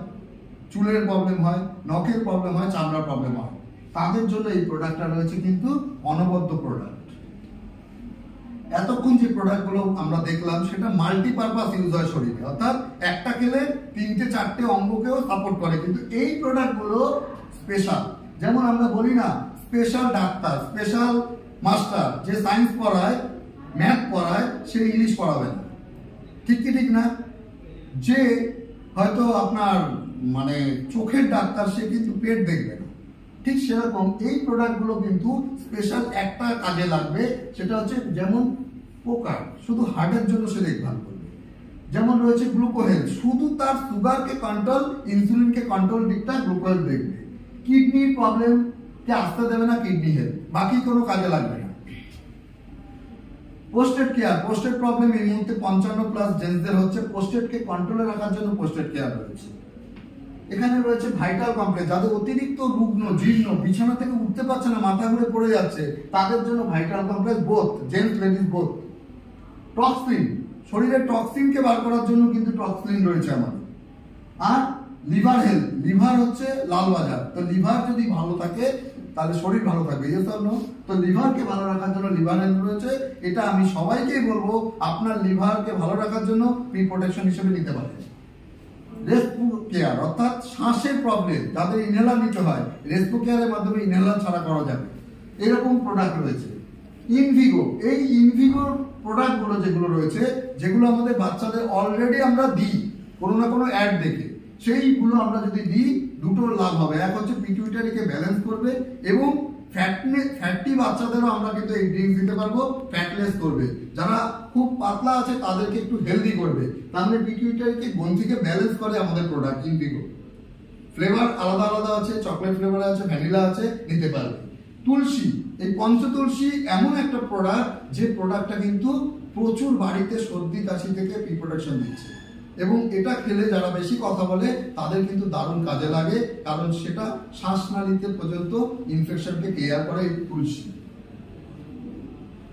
Speaker 1: চুলের প্রবলেম হয়, নখের প্রবলেম হয়, চামড়ার প্রবলেম হয়, তাদের জন্য এই প্রোডাক্টটা রয়েছে কিন্তু অনবদ্য প্রোডাক্ট। এতক্ষণ যে প্রোডাক্টগুলো আমরা দেখলাম সেটা মাল্টিপারপাস ইউজ হয় শরীরে, অর্থাৎ একটা খেলে 3-4টে অঙ্গকেও সাপোর্ট করে, কিন্তু এই প্রোডাক্টগুলো স্পেশাল। যেমন আমরা বলি না স্পেশাল ডাক্তার, স্পেশাল মাস্টার, যে সায়েন্স পড়ায়, ম্যাথ পড়ায়, সে ইংলিশ পড়াবে না, ঠিক কি ঠিক না? যে হয়তো আপনার মানে চোখের ডাক্তার, সে কিন্তু পেট দেখবে না, ঠিক সেরকম এই প্রোডাক্টগুলো কিন্তু স্পেশাল একটা কাজে লাগবে, সেটা হচ্ছে যেমন পোকার শুধু হার্টের জন্য সে দেখভাল করবে, যেমন রয়েছে গ্লুকোহেলথ, শুধু তার সুগারকে কন্ট্রোল, ইনসুলিনকে কন্ট্রোল দিকটা গ্লুকোহেলথ দেখবে। কিডনির প্রবলেমকে আসতে দেবে না কিডনি হেলথ, বাকি কোনো কাজে লাগবে না। পোস্টেড কেয়ার, পোস্টেড প্রবলেম এই মুহূর্তে 55+ জেন্টসদের হচ্ছে, পোস্টেডকে কন্ট্রোলে রাখার জন্য পোস্টেড কেয়ার রয়েছে। এখানে রয়েছে ভাইটাল কমপ্লেক্স, যাদের অতিরিক্ত রুগ্ন, জীর্ণ, বিছানা থেকে উঠতে পারছে না, মাথা ঘুরে পড়ে যাচ্ছে, তাদের জন্য vital complex, both gents ladies both. Toxin, শরীরের টক্সিনকে বার করার জন্য কিন্তু টক্সিন রয়েছে আমাদের। আর লিভার হেলথ, লিভার হচ্ছে লাল বাজার, তো লিভার যদি ভালো থাকে তাহলে শরীর ভালো থাকবে, ইয়েস অর নো? তো লিভারকে ভালো রাখার জন্য লিভার হেলথ রয়েছে। এটা আমি সবাইকেই বলবো আপনার লিভারকে ভালো রাখার জন্য প্রি প্রোটেকশন হিসেবে নিতে পারেন। রেসপো কেয়ার, অর্থাৎ শ্বাসের প্রবলেম, যাদের ইনহেলার নিতে হয়, রেসপো কেয়ারের মাধ্যমে ইনহেলার ছাড়া করা যাবে, এরকম প্রোডাক্ট রয়েছে। ইনভিগো, এই ইনভিগোর প্রোডাক্টগুলো যেগুলো রয়েছে, যেগুলো আমাদের বাচ্চাদের অলরেডি আমরা দিই কোনো না কোনো অ্যাড দেখে, সেইগুলো আমরা যদি দিই দুটো লাভ হবে। এক হচ্ছে পিটুইটারিকে ব্যালেন্স করবে, এবং ফ্যাটি বাচ্চাদেরও আমরা কিন্তু এই ড্রিঙ্কস দিতে পারবো, ফ্যাটলেস করবে। যারা খুব পাতলা আছে তাদেরকে একটু হেলদি করবে, তাহলে পিটুইটারিকে গ্রন্থিকে ব্যালেন্স করে আমাদের প্রোডাক্ট ইনভিগো। ফ্লেভার আলাদা আলাদা আছে, চকলেট ফ্লেভার আছে, ভ্যানিলা আছে, নিতে পারবে। তুলসী, এই পঞ্চতুলসী এমন একটা প্রোডাক্ট যে প্রোডাক্টটা কিন্তু প্রচুর বাড়িতে সর্দি কাশি থেকে প্রি প্রোটেকশন দিচ্ছে, এবং এটা খেলে যারা বেশি কথা বলে তাদের কিন্তু দারুণ কাজে লাগে, কারণ সেটা শ্বাসনালীতে পর্যন্ত ইনফেকশনকে ক্লিয়ার করে এই তুলসী।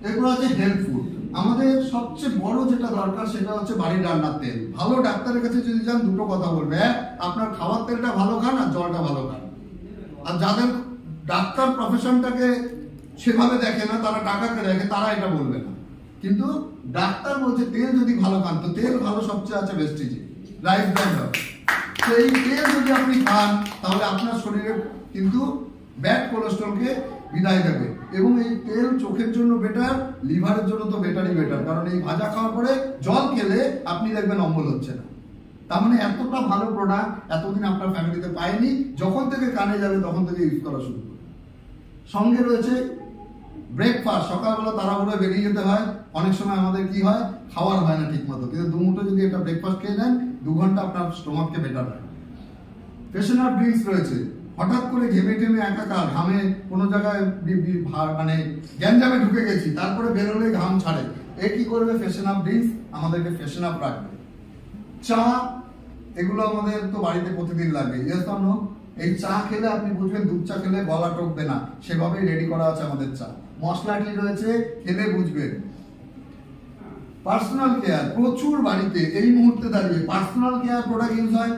Speaker 1: এরপর আছে হেলথ ফুড, আমাদের সবচেয়ে বড় যেটা দরকার সেটা হচ্ছে বাড়ির রান্নার তেল। ভালো ডাক্তারের কাছে যদি যান দুটো কথা বলবে, আপনার খাওয়ার তেলটা ভালো খান আর জলটা ভালো খান। আর যাদের ডাক্তার প্রফেশনটাকে সেভাবে দেখে না, তারা টাকাকে দেখে, তারা এটা বলবে না। কিন্তু ডাক্তার বলছে তেল যদি ভালো খান, তো তেল ভালো সবচেয়ে আছে ভেস্টিজে, লাইফ ব্র্যান্ড হবে। তো এই তেল যদি আপনি খান তাহলে আপনার শরীরে কিন্তু ব্যাড কোলেস্ট্রলকে বিদায় দেবে। এবং এই তেল চোখের জন্য বেটার, লিভারের জন্য তো বেটারই বেটার, কারণ এই ভাজা খাওয়ার পরে জল খেলে আপনি দেখবেন অম্বল হচ্ছে না। তার মানে এতটা ভালো প্রোডাক্ট এতদিন আপনার ফ্যামিলিতে পায়নি, যখন থেকে কানে যাবে তখন থেকে ইউজ করা শুরু করবে। সঙ্গে রয়েছে ব্রেকফাস্ট। সকালবেলা তাড়াহুড়ো বেরিয়ে যেতে হয়, অনেক সময় আমাদের কি হয়, খাওয়ার হয় না ঠিক মতো, কিন্তু দুমুঠো যদি এটা ব্রেকফাস্ট খেয়ে নেন 2 ঘন্টা আপনার স্টোমাককে বেটার রাখে। ফ্রেশনার ড্রিঙ্কস রয়েছে, হঠাৎ করে ঘেমে টেমে একাকার, ঘামে কোনো জায়গায় মানে গ্যাঞ্জামে ঢুকে গেছি, তারপরে বেরোলে ঘাম ছাড়ে, এ কি করবে, ফ্রেশন আপ ড্রিঙ্কস আমাদেরকে ফ্রেশন আপ রাখবে। চা, এগুলো আমাদের তো বাড়িতে প্রতিদিন লাগে, এই চা খেলে আপনি বুঝবেন দুধ চা খেলে গলা টকবে না, সেভাবেই রেডি করা আছে আমাদের চা। মশলাটি রয়েছে, খেলে বুঝবেন। পার্সোনাল কেয়ার, প্রচুর বাড়িতে এই মুহূর্তে দাঁড়িয়ে পার্সোনাল কেয়ার প্রোডাক্ট ইউজ হয়,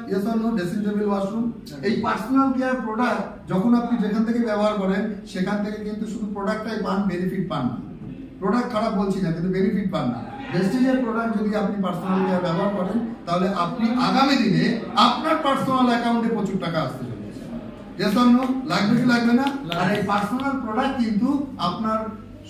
Speaker 1: ড্রেসিং টেবিল, ওয়াশরুম। এই পার্সোনাল কেয়ার প্রোডাক্ট যখন আপনি যেখান থেকে ব্যবহার করেন সেখান থেকে কিন্তু শুধু প্রোডাক্টটাই পান, বেনিফিট পান না। প্রোডাক্ট খারাপ বলছি না, কিন্তু বেনিফিট পান না। ভেস্টিজের প্রোডাক্ট যদি আপনি পার্সোনাল কেয়ার ব্যবহার করেন তাহলে আপনি আগামী দিনে আপনার পার্সোনাল অ্যাকাউন্টে প্রচুর টাকা আসতে চলেছে। লাগবে কি লাগবে না? আর এই পার্সোনাল প্রোডাক্ট কিন্তু আপনার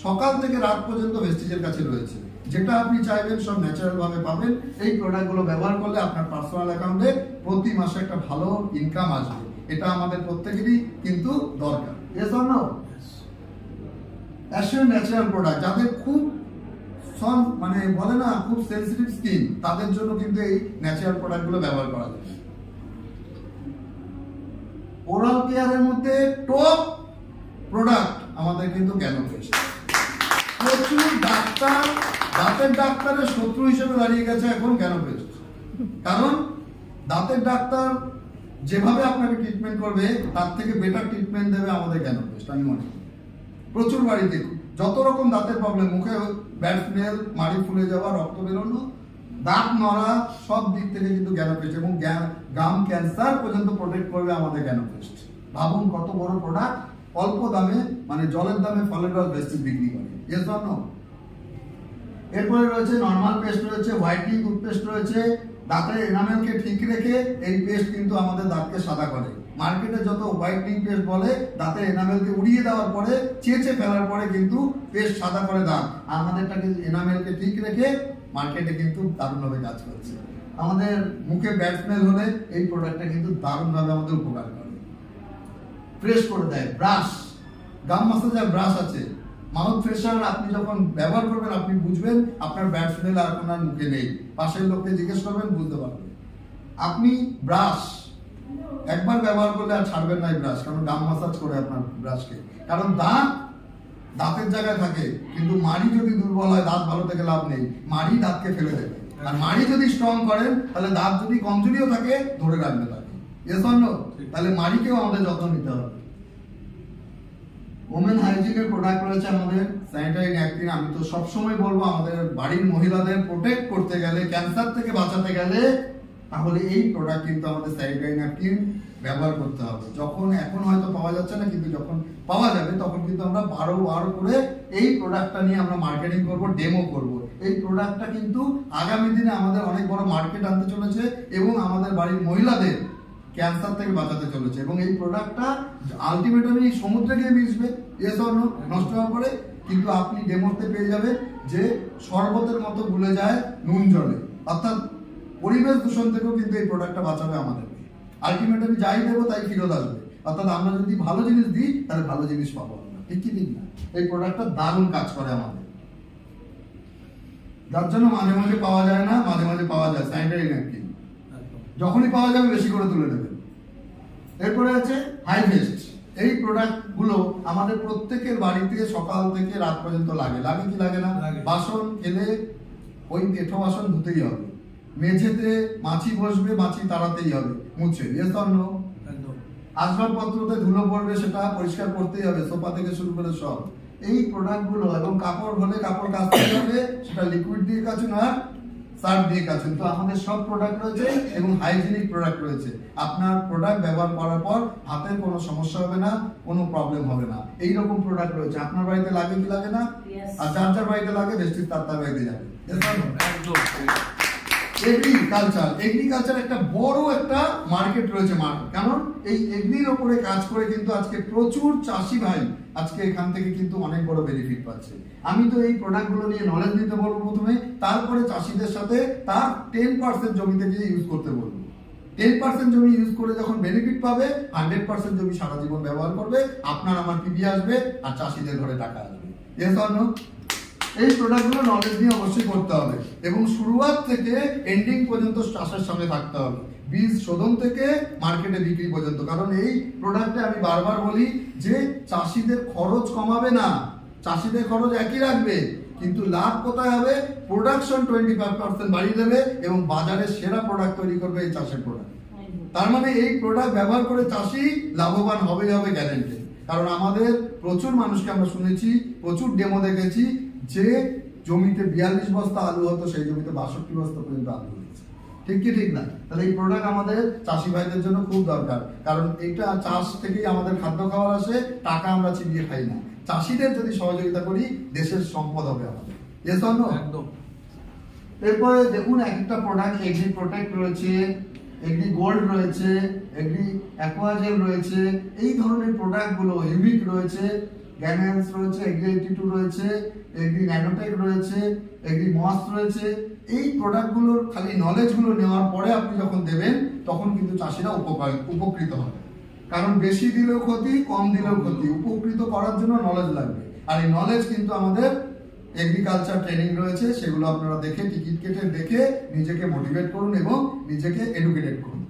Speaker 1: সকাল থেকে রাত পর্যন্ত ভেস্টিজের কাছে রয়েছে, যেটা আপনি চাইবেন সব ন্যাচারাল ভাবে পাবেন। এই প্রোডাক্টগুলো ব্যবহার করলে আপনার পার্সোনাল অ্যাকাউন্টে প্রতি মাসে একটা ভালো ইনকাম আসবে। এটা আমাদের প্রত্যেকেরই কিন্তু দরকার। ন্যাচারাল প্রোডাক্ট, যাদের খুব মানে বলে না খুব সেনসিটিভ স্কিন, তাদের জন্য কিন্তু এই ন্যাচারাল প্রোডাক্টগুলো ব্যবহার করা যায়। ওরাল কেয়ারের মধ্যে টপ প্রোডাক্ট আমাদের কিন্তু গ্যানোপেস্ট। প্রচুর ডাক্তার দাঁতের ডাক্তারের শত্রু হিসেবে দাঁড়িয়ে গেছে এখন গ্যানোপেস্ট, কারণ দাঁতের ডাক্তার যেভাবে আপনাকে ট্রিটমেন্ট করবে তার থেকে বেটার ট্রিটমেন্ট দেবে আমাদের গ্যানোপেস্ট। আমি মনে করি প্রচুর বাড়িতে যত রকম দাঁতের প্রবলেম, মুখে ব্যাড স্মেল, মাড়ি ফুলে যাওয়া, রক্ত বেরোনো, দাঁত নড়া, সব দিক থেকে কিন্তু গ্যানোপেস্ট এবং গাম ক্যান্সার পর্যন্ত প্রোটেক্ট করবে আমাদের গ্যানোপেস্ট। ভাবুন কত বড় প্রোডাক্ট, অল্প দামে, মানে জলের দামে ফলের রস ভেস্টিজ বিক্রি করে। এরপরে রয়েছে নর্মাল পেস্ট রয়েছে, হোয়াইটনিং টুথপেস্ট রয়েছে। দাঁতের এনামেলকে ঠিক রেখে এই পেস্ট কিন্তু আমাদের দাঁতকে সাদা করে। মার্কেটে যত হোয়াইটনিং পেস্ট বলে, দাঁতের এনামেলকে উড়িয়ে দেওয়ার পরে, চেঁচে ফেলার পরে কিন্তু পেস্ট সাদা করে দাঁত, আমাদেরটাকে এনামেলকে ঠিক রেখে মার্কেটে কিন্তু দারুণভাবে কাজ করছে। আমাদের মুখে ব্যাড স্মেল হলে এই প্রোডাক্টটা কিন্তু দারুণভাবে আমাদের উপকার করে, ফ্রেশ করে দেয়। ব্রাশ, গাম মাসাজার ব্রাশ আছে, মাউথ ফ্রেশার আপনি যখন ব্যবহার করবেন আপনি বুঝবেন আপনার ব্যাড স্মেল আর আপনার মুখে নেই। পাশের লোককে জিজ্ঞেস করবেন, বুঝতে পারবেন। আপনি ব্রাশ একবার ব্যবহার করলে আর ছাড়বেন না এই ব্রাশ, কারণ গাম মাসাজ করে আপনার ব্রাশকে। কারণ দাঁতের জায়গায় থাকে, কিন্তু মাড়ি যদি দুর্বল হয় দাঁত ভালো থেকে লাভ নেই, মাড়ি দাঁতকে ফেলে দেবে। আর মাড়ি যদি স্ট্রং করেন তাহলে দাঁত যদি কমজোরিও থাকে ধরে রাখবে তাকে। তাহলে মাড়িকেও আমাদের যত্ন নিতে হবে। ওমেন হাইজিনের প্রোডাক্ট রয়েছে আমাদের, স্যানিটারি ন্যাপকিন। আমি তো সবসময় বলবো আমাদের বাড়ির মহিলাদের প্রোটেক্ট করতে গেলে, ক্যান্সার থেকে বাঁচাতে গেলে, তাহলে এই প্রোডাক্ট কিন্তু আমাদের স্যানিটারি ন্যাপকিন ব্যবহার করতে হবে। যখন এখন হয়তো পাওয়া যাচ্ছে না, কিন্তু যখন পাওয়া যাবে তখন কিন্তু আমরা বারো করে এই প্রোডাক্টটা নিয়ে আমরা মার্কেটিং করব, ডেমো করব। এই প্রোডাক্টটা কিন্তু আগামী দিনে আমাদের অনেক বড় মার্কেট আনতে চলেছে এবং আমাদের বাড়ির মহিলাদের ক্যান্সার থেকে বাঁচাতে চলেছে। এবং এই প্রোডাক্টটা আলটিমেটলি সমুদ্রে গিয়ে মিশবে, নষ্ট হওয়ার পরে, কিন্তু আপনি ডেমোতে পেয়ে যাবেন যে শরবতের মতো গুলে যায় নুন জলে। অর্থাৎ পরিবেশ দূষণ থেকেও কিন্তু এই প্রোডাক্টটা বাঁচাবে আমাদেরকে। আলটিমেটলি যাই দেবো তাই ফেরত আসবে। অর্থাৎ আমরা যদি ভালো জিনিস দিই তাহলে ভালো জিনিস পাবো আমরা, ঠিক কি ঠিক না? এই প্রোডাক্টটা দারুণ কাজ করে আমাদের, যার জন্য মাঝে মাঝে পাওয়া যায় না, মাঝে মাঝে পাওয়া যায় স্যানিটারি ন্যাপকিন। যখনই পাওয়া যাবে বেশি করে তুলে নেবেন। এরপরে আছে হাইভেস্ট। এই প্রোডাক্ট গুলো আমাদের প্রত্যেকের বাড়িতে সকাল থেকে রাত পর্যন্ত লাগে কি লাগে না? বাসন খেলে ওই এঁঠো বাসন ধুতেই হবে, মেঝেতে মাছি বসবে, মাছি তাড়াতেই হবে মুছে, আসবাবপত্রতে ধুলো পড়বে, সেটা পরিষ্কার করতেই হবে, সোফা থেকে শুরু করে সব। এই প্রোডাক্ট গুলো এবং কাপড় হলে কাপড় কাচতে হবে, সেটা লিকুইড দিয়ে কাচুন আর সার্ফ দিয়ে কাচেন। তো আমাদের সব প্রোডাক্ট রয়েছে এবং হাইজিনিক প্রোডাক্ট রয়েছে। আপনার প্রোডাক্ট ব্যবহার করার পর হাতের কোনো সমস্যা হবে না, কোনো প্রবলেম হবে না। এই রকম প্রোডাক্ট রয়েছে। আপনার বাড়িতে লাগে কি লাগে না? আর যার যার বাড়িতে লাগে ভেস্টিজ তার বাড়িতে যাবে। এগ্রিকালচার একটা বড় একটা মার্কেট রয়েছে। কারণ এই এগ্রির উপরে কাজ করে কিন্তু আজকে প্রচুর চাষি ভাই আজকে এখান থেকে কিন্তু অনেক বড় বেনিফিট পাচ্ছে। আমি তো এই প্রোডাক্টগুলো নিয়ে নলেজ দিতে বলবো প্রথমে, তারপরে চাষিদের সাথে তার 10% জমিতে গিয়ে ইউজ করতে বলবো। 10% জমি ইউজ করে যখন বেনিফিট পাবে, 100% জমি সারা জীবন ব্যবহার করবে, আপনার আমার পিবি আসবে আর চাষিদের ঘরে টাকা আসবে। Yes or no? এই প্রোডাক্টগুলো নলেজ নিয়ে অবশ্যই করতে হবে এবং শুরুয়াত থেকে এন্ডিং পর্যন্ত চাষের সঙ্গে থাকতে হবে, বীজ শোধন থেকে মার্কেটে বিক্রি পর্যন্ত। কারণ এই প্রোডাক্টে আমি বারবার বলি যে চাষিদের খরচ কমাবে না, চাষিদের খরচ একই রাখবে, কিন্তু লাভ কোথায় হবে? প্রোডাকশন 25% বাড়িয়ে দেবে এবং বাজারে সেরা প্রোডাক্ট তৈরি করবে এই চাষের প্রোডাক্ট। তার মানে এই প্রোডাক্ট ব্যবহার করে চাষি লাভবান হবে গ্যারান্টি। কারণ আমাদের প্রচুর মানুষকে আমরা শুনেছি, প্রচুর ডেমো দেখেছি যে জমিতে 42 বস্তা আলু হতো, সেই জমিতে 62 বস্তা পর্যন্ত আলু হয়েছে। ঠিক কি ঠিক না? তাহলে এই প্রোডাক্ট আমাদের চাষি ভাইদের জন্য খুব দরকার। কারণ এটা চাষ থেকেই আমাদের খাদ্য খাওয়ার আসে, টাকা আমরা চিবিয়ে খাই না। চাষিদের যদি সহযোগিতা করি দেশের সম্পদ হবে আমাদের। একদম। এরপরে দেখুন একটা প্রোডাক্ট, এগ্রি প্রোটেক্ট রয়েছে, এগ্রি গোল্ড রয়েছে, এগ্রি অ্যাকোয়াজেল রয়েছে। এই ধরনের প্রোডাক্টগুলো ইউনিক রয়েছে, গ্যানেন্স রয়েছে, এগ্রি 82 রয়েছে, এগ্রি ন্যানোটেক রয়েছে, এগ্রি মস রয়েছে। এই প্রোডাক্টগুলোর খালি নলেজগুলো নেওয়ার পরে আপনি যখন দেবেন তখন কিন্তু চাষিরা উপকৃত হবে। কারণ বেশি দিলেও ক্ষতি, কম দিলেও ক্ষতি। উপকৃত করার জন্য নলেজ লাগবে, আর এই নলেজ কিন্তু আমাদের এগ্রিকালচার ট্রেনিং রয়েছে, সেগুলো আপনারা দেখে টিকিট কেটে দেখে নিজেকে মোটিভেট করুন এবং নিজেকে এডুকেটেড করুন।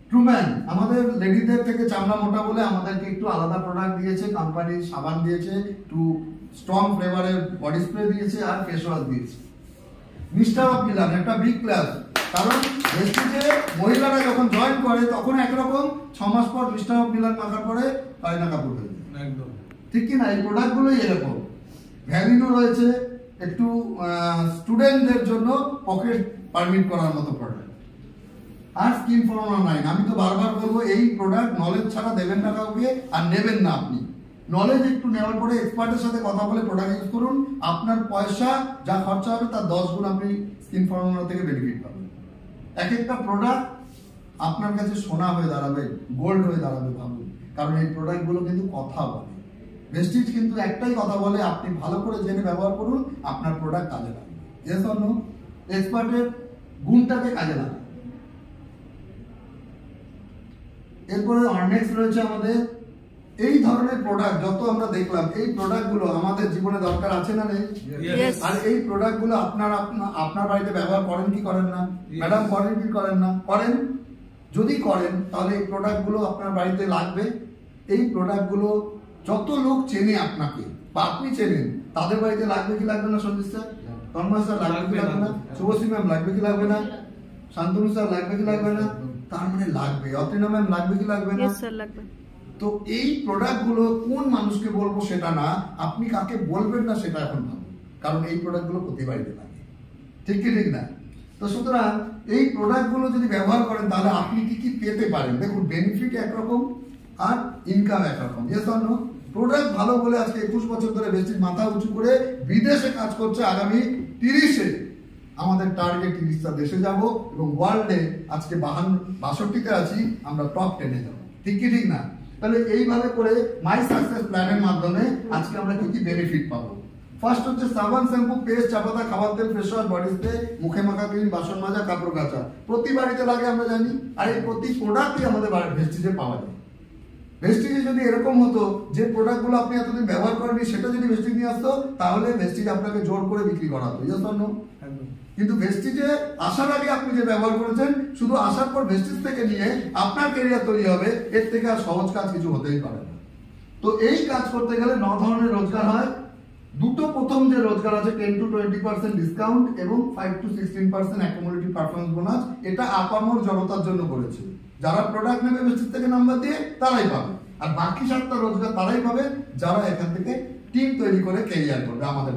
Speaker 1: ট্রুম্যান আমাদের লেডিদের থেকে চামড়া মোটা বলে আমাদেরকে একটু আলাদা প্রোডাক্ট দিয়েছে, কোম্পানির সাবান দিয়েছে, একটু স্ট্রং ফ্লেভারের বডি স্প্রে দিয়েছে আর ফেস ওয়াশ দিয়েছে। মিস্টার অফ মিলান একটা বিগ ক্লাস, কারণ ভেস্টিজে মহিলারা যখন জয়েন করে তখন একরকম, 6 মাস পর মিস্টার অফ মিলান মাখার পরে কায়না কাপড় হয়ে যায়। একদম ঠিক কি না? এই প্রোডাক্টগুলোই এরকম। ভ্যালিনো রয়েছে, একটু স্টুডেন্টদের জন্য পকেট পারমিট করার মতো প্রোডাক্ট। আর স্কিন ফর্মুলা 9, আমি তো বারবার বলবো এই প্রোডাক্ট নলেজ ছাড়া দেবেন না কাউকে, আর নেবেন না আপনি। নলেজ একটু নেওয়ার পরে এক্সপার্টের সাথে কথা বলে প্রোডাক্ট ইউজ করুন। আপনার পয়সা যা খরচা হবে তার 10 গুণ আপনি স্কিন ফর্মুলা থেকে বেনিফিট পাবেন। এক একটা প্রোডাক্ট আপনার কাছে সোনা হয়ে দাঁড়াবে, গোল্ড হয়ে দাঁড়াবে, ভাবুন। কারণ এই প্রোডাক্টগুলো কিন্তু কথা বলে। ভেস্টিজ কিন্তু একটাই কথা বলে, আপনি ভালো করে জেনে ব্যবহার করুন, আপনার প্রোডাক্ট কাজে লাগবে। Yes or no? এক্সপার্টের গুণটাকে কাজে লাগান। এরপরে অর্নেক্স রয়েছে আমাদের। এই ধরনের প্রোডাক্ট যত আমরা দেখলাম, এই প্রোডাক্টগুলো আমাদের জীবনে দরকার আছে না নেই? আর এই প্রোডাক্টগুলো আপনার বাড়িতে ব্যবহার করেন কি করেন না? ম্যাডাম করেন কি করেন না? করেন। যদি করেন তাহলে এই প্রোডাক্টগুলো আপনার বাড়িতে লাগবে। এই প্রোডাক্টগুলো যত লোক চেনে আপনাকে বা আপনি চেনেন তাদের বাড়িতে লাগবে কি লাগবে না? সঞ্জিত স্যার, তন্ময় স্যার লাগবে কি লাগবে না? শুভশ্রী ম্যাম লাগবে কি লাগবে না? শান্তনু স্যার লাগবে কি লাগবে না? তার মানে লাগবে। অতৃণা ম্যাম লাগবে কি লাগবে না? তো এই প্রোডাক্টগুলো কোন মানুষকে বলবো সেটা না, আপনি কাকে বলবেন না সেটা এখন ভাবুন। কারণ এই প্রোডাক্টগুলো প্রতি বাড়িতে লাগে। ঠিক কি ঠিক না? তো সুতরাং এই প্রোডাক্টগুলো যদি ব্যবহার করেন তাহলে আপনি কি কি পেতে পারেন। দেখুন, বেনিফিট একরকম আর ইনকাম একরকম। Yes or no? প্রোডাক্ট ভালো বলে আজকে 21 বছর ধরে ভেস্টিজ মাথা উঁচু করে বিদেশে কাজ করছে। আগামী 30-এ আমাদের টার্গেট 30টা দেশে যাব এবং ওয়ার্ল্ডে আজকে 62তে আছি, আমরা টপ 10-এ যাব। ঠিক কি ঠিক না? তাহলে এইভাবে করে মাই সাকসেস প্ল্যানের মাধ্যমে আজকে আমরা কি কি বেনিফিট পাবো। ফার্স্ট হচ্ছে সাবান, শ্যাম্পু, পেস্ট, চা পাতা, খাবার তেল, ফেস ওয়াশ, বডি স্প্রে, মুখে মাখা ক্রিম, বাসন মাজা, কাপড় কাচা। প্রতি বাড়িতে লাগে আমরা জানি, আর এই প্রতি প্রোডাক্টই আমাদের ভেস্টিজে পাওয়া যায়। ভেস্টিজে যদি এরকম হতো যে প্রোডাক্টগুলো আপনি এতদিন ব্যবহার করেননি সেটা যদি ভেস্টিজ নিয়ে আসতো তাহলে ভেস্টিজ আপনাকে জোর করে বিক্রি করা হতো। Yes or no? কিন্তু ভেস্টিজে আসার আগে আপনি যে ব্যবহার করেছেন, শুধু আসার পর ভেস্টিজ থেকে নিয়ে আপনার ক্যারিয়ার তৈরি হবে, এর থেকে আর সহজ কাজ কিছু হতেই পারে না। তো এই কাজ করতে গেলে 9 ধরনের রোজগার হয়। দুটো প্রথম যে রোজগার আছে 10 to 20% ডিসকাউন্ট এবং 5 to 16% অ্যাকুমুলেটিভ পারফরম্যান্স বোনাস। এটা আপামর জনতার জন্য করেছে। যারা প্রোডাক্ট নেবে ভেস্টিজ থেকে নাম্বার দিয়ে তারাই পাবে, আর বাকি 7টা রোজগার তারাই পাবে যারা এখান থেকে টিম তৈরি করে ক্যারিয়ার করবে আমাদের।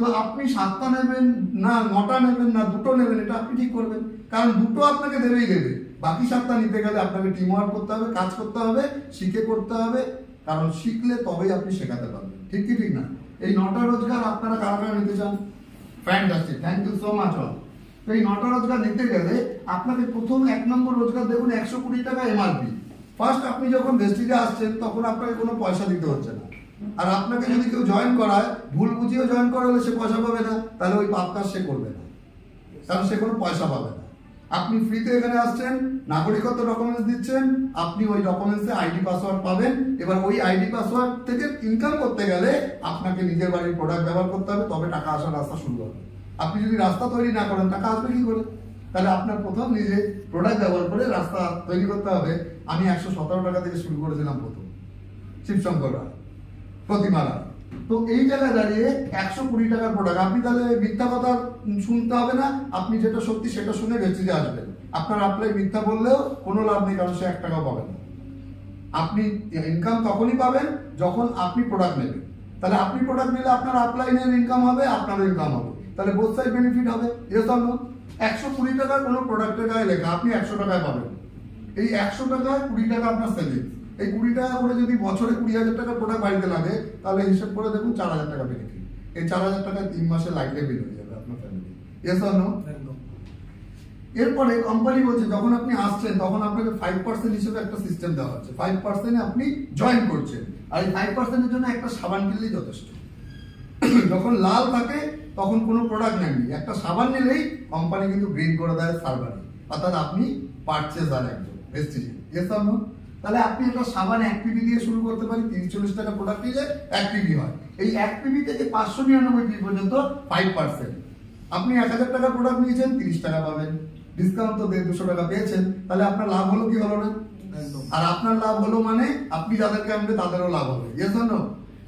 Speaker 1: তো আপনি 7টা নেবেন না 9টা নেবেন না 2টো নেবেন, এটা আপনি ঠিক করবেন, কারণ 2টো আপনাকে দেবেই দেবে। বাকি 7টা নিতে গেলে আপনাকে টিম ওয়ার্ক করতে হবে, কাজ করতে হবে, শিখে করতে হবে, কারণ শিখলে তবেই আপনি শেখাতে পারবেন। ঠিক কি ঠিক না? এই 9টা রোজগার আপনারা কারা কারা নিতে চান? Fantastic, thank you so much all. তো এই 9টা রোজগার নিতে গেলে আপনাকে প্রথম 1 নম্বর রোজগার দেখুন 120 টাকা এমআরপি। ফার্স্ট আপনি যখন ভেস্টিজে আসছেন তখন আপনাকে কোনো পয়সা দিতে হচ্ছে না। আর আপনাকে যদি কেউ জয়েন করায়, ভুল বুঝিয়েও জয়েন করালে সে পয়সা পাবে না, তাহলে ওই পাপ কাজ সে করবে না, কারণ সে কোনো পয়সা পাবে না। আপনি ফ্রিতে এখানে আসছেন, নাগরিকত্ব ডকুমেন্টস দিচ্ছেন, আপনি ওই ডকুমেন্টসে আইডি পাসওয়ার্ড পাবেন। এবার ওই আইডি পাসওয়ার্ড থেকে ইনকাম করতে গেলে আপনাকে নিজের বাড়ির প্রোডাক্ট ব্যবহার করতে হবে, তবে টাকা আসার রাস্তা শুরু হবে। আপনি যদি রাস্তা তৈরি না করেন টাকা আসবে কি করে? তাহলে আপনার প্রথম নিজে প্রোডাক্ট ব্যবহার করে রাস্তা তৈরি করতে হবে। আমি 117 টাকা থেকে শুরু করেছিলাম প্রথম, শিবশঙ্কর রায়, প্রতিমা রায়। তো এই জায়গায় দাঁড়িয়ে 120 টাকার প্রোডাক্ট, আপনি তাহলে মিথ্যা কথা শুনতে হবে না, আপনি যেটা সত্যি সেটা শুনে ভেস্টিজে আসবেন। আপনার অ্যাপ্লাই মিথ্যা বললেও কোনো লাভ নেই, কারণ সে 1 টাকাও পাবেন না। আপনি ইনকাম তখনই পাবেন যখন আপনি প্রোডাক্ট নেবেন। তাহলে আপনি প্রোডাক্ট নিলে আপনার আপলাইনের ইনকাম হবে, আপনারও ইনকাম হবে, তাহলে বোথ সাইড বেনিফিট হবে। এর জন্য 120 টাকার কোনো প্রোডাক্টের গায়ে লেখা আপনি 100 টাকায় পাবেন। এই 100 টাকায় 20 টাকা আপনার সেভিংস। এই 20 টাকা করে যদি বছরে 20,000 টাকার প্রোডাক্ট বাড়িতে লাগে, তাহলে হিসেব করে দেখুন 4,000 টাকা বেনিফিট। এই 4,000 টাকা 3 মাসে লাইফে বিল হয়ে যাবে আপনার ফ্যামিলি। Yes or no? এরপরে কোম্পানি বলছে যখন আপনি আসছেন তখন আপনাকে 5% হিসেবে একটা সিস্টেম দেওয়া হচ্ছে। 5% আপনি জয়েন করছেন, আর এই 5% এর জন্য একটা সাবান কিনলেই যথেষ্ট। যখন লাল থাকে তখন কোনো প্রোডাক্ট নেননি, একটা সাবান নিলেই কোম্পানি কিন্তু গ্রিন করে দেয় সার্ভারে, অর্থাৎ আপনি পারচেজার একজন ভেস্টিজে। S or no? তাহলে আপনি একটা সাবান 1 পিবি দিয়ে শুরু করতে পারি, 30-40 টাকা প্রোডাক্ট নিলে 1 পিবি হয়। এই 1 পিবি থেকে 599 পিবি পর্যন্ত 5%। আপনি 1000 টাকার প্রোডাক্ট নিয়েছেন, 30 টাকা পাবেন, ডিসকাউন্ট তো 150 টাকা পেয়েছেন, তাহলে আপনার লাভ হলো কি হলো না? আর আপনার লাভ হলো মানে আপনি যাদেরকে আনবে তাদেরও লাভ হবে। Yes or no?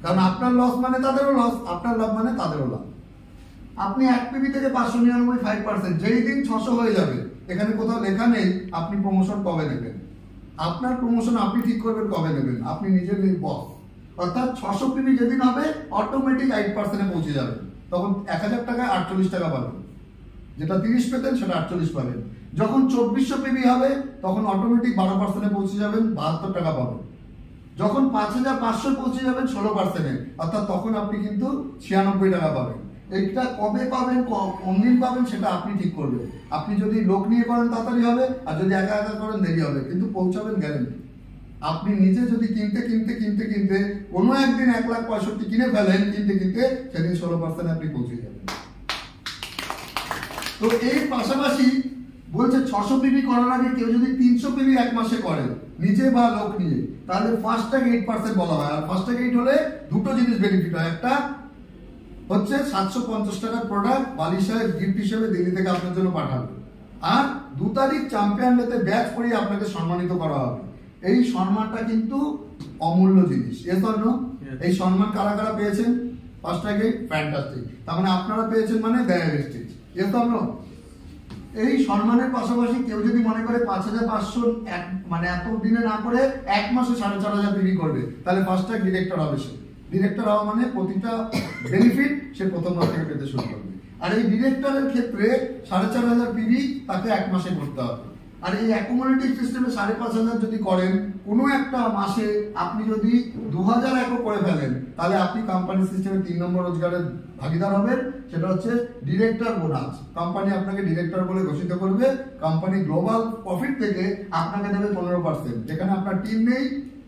Speaker 1: কারণ আপনার লস মানে তাদেরও লস, আপনার লাভ মানে তাদেরও লাভ। আপনি 1 পিবি থেকে 599 5%, যেই দিন 600 হয়ে যাবে, এখানে কোথাও লেখা নেই আপনি প্রমোশন কবে নেবেন। আপনার প্রমোশন আপনি ঠিক করবেন কবে নেবেন, আপনি নিজের বস। অর্থাৎ 600 পিবি যেদিন হবে অটোমেটিক 8%-এ পৌঁছে যাবে, তখন 1000 টাকায় 48 টাকা পাবেন, যেটা 30 পেতেন সেটা 48 পাবেন। যখন 2400 পিবি হবে তখন অটোমেটিক 12%-এ পৌঁছে যাবেন, 72 টাকা পাবেন। যখন 5500 পৌঁছে যাবেন 16%-এ, অর্থাৎ তখন আপনি কিন্তু 96 টাকা পাবেন। এটা কবে পাবেন, কোন দিন পাবেন সেটা আপনি ঠিক করবেন। আপনি যদি লোক নিয়ে করেন তাড়াতাড়ি হবে, আর যদি একা একা করেন দেরি হবে, কিন্তু পৌঁছাবেন গ্যারেন্টি। আপনি নিজে যদি কিনতে কোনো একদিন 1,65,000 কিনে ফেলেন, কিনতে সেদিন 16% আপনি পৌঁছে যাবেন। তো এই পাশাপাশি বলছে 600 পিবি করার আগে কেউ যদি 300 পিবি 1 মাসে করেন নিজে বা লোক নিয়ে, তাহলে ফার্স্ট ট্যাগ 8% বলা হয়। আর ফার্স্ট ট্যাগ 8 হলে দুটো জিনিস বেনিফিট হয়, একটা হচ্ছে 750 টাকার প্রোডাক্ট বালি সাহেব গিফট হিসেবে দিল্লি থেকে আপনার জন্য পাঠাবে, আর 2 তারিখ চ্যাম্পিয়ন ডেতে ব্যাচ পরিয়ে আপনাকে সম্মানিত করা হবে। এই সম্মানটা কিন্তু অমূল্য জিনিস। এর জন্য এই সম্মান কারা কারা পেয়েছেন? ফার্স্ট ট্যাগে ফ্যান্টাস্টিক, তার মানে আপনারা পেয়েছেন মানে দেয় ভেস্টিজ। এর জন্য এই সম্মানের পাশাপাশি কেউ যদি মনে করে 5500 মানে এত দিনে না করে 1 মাসে 4,500 পিবি করবে, তাহলে ফার্স্ট ট্যাগ ডিরেক্টর হবে। সে ডিরেক্টর হওয়া মানে প্রতিটা বেনিফিট সে প্রথম মাস থেকে পেতে শুরু করবে। আর এই ডিরেক্টরের ক্ষেত্রে 4,500 পিবি তাকে 1 মাসে করতে হবে। আর এই অ্যাকুমুলেটিভ সিস্টেমে 5,500 যদি করেন, কোনো একটা মাসে আপনি যদি 2000 একও করে ফেলেন, তাহলে আপনি কোম্পানি সিস্টেমে 3 নম্বর রোজগারের ভাগিদার হবেন। সেটা হচ্ছে ডিরেক্টর বোনাস। কোম্পানি আপনাকে ডিরেক্টর বলে ঘোষিত করবে, কোম্পানি গ্লোবাল প্রফিট থেকে আপনাকে দেবে 15%। যেখানে আপনার টিম নেই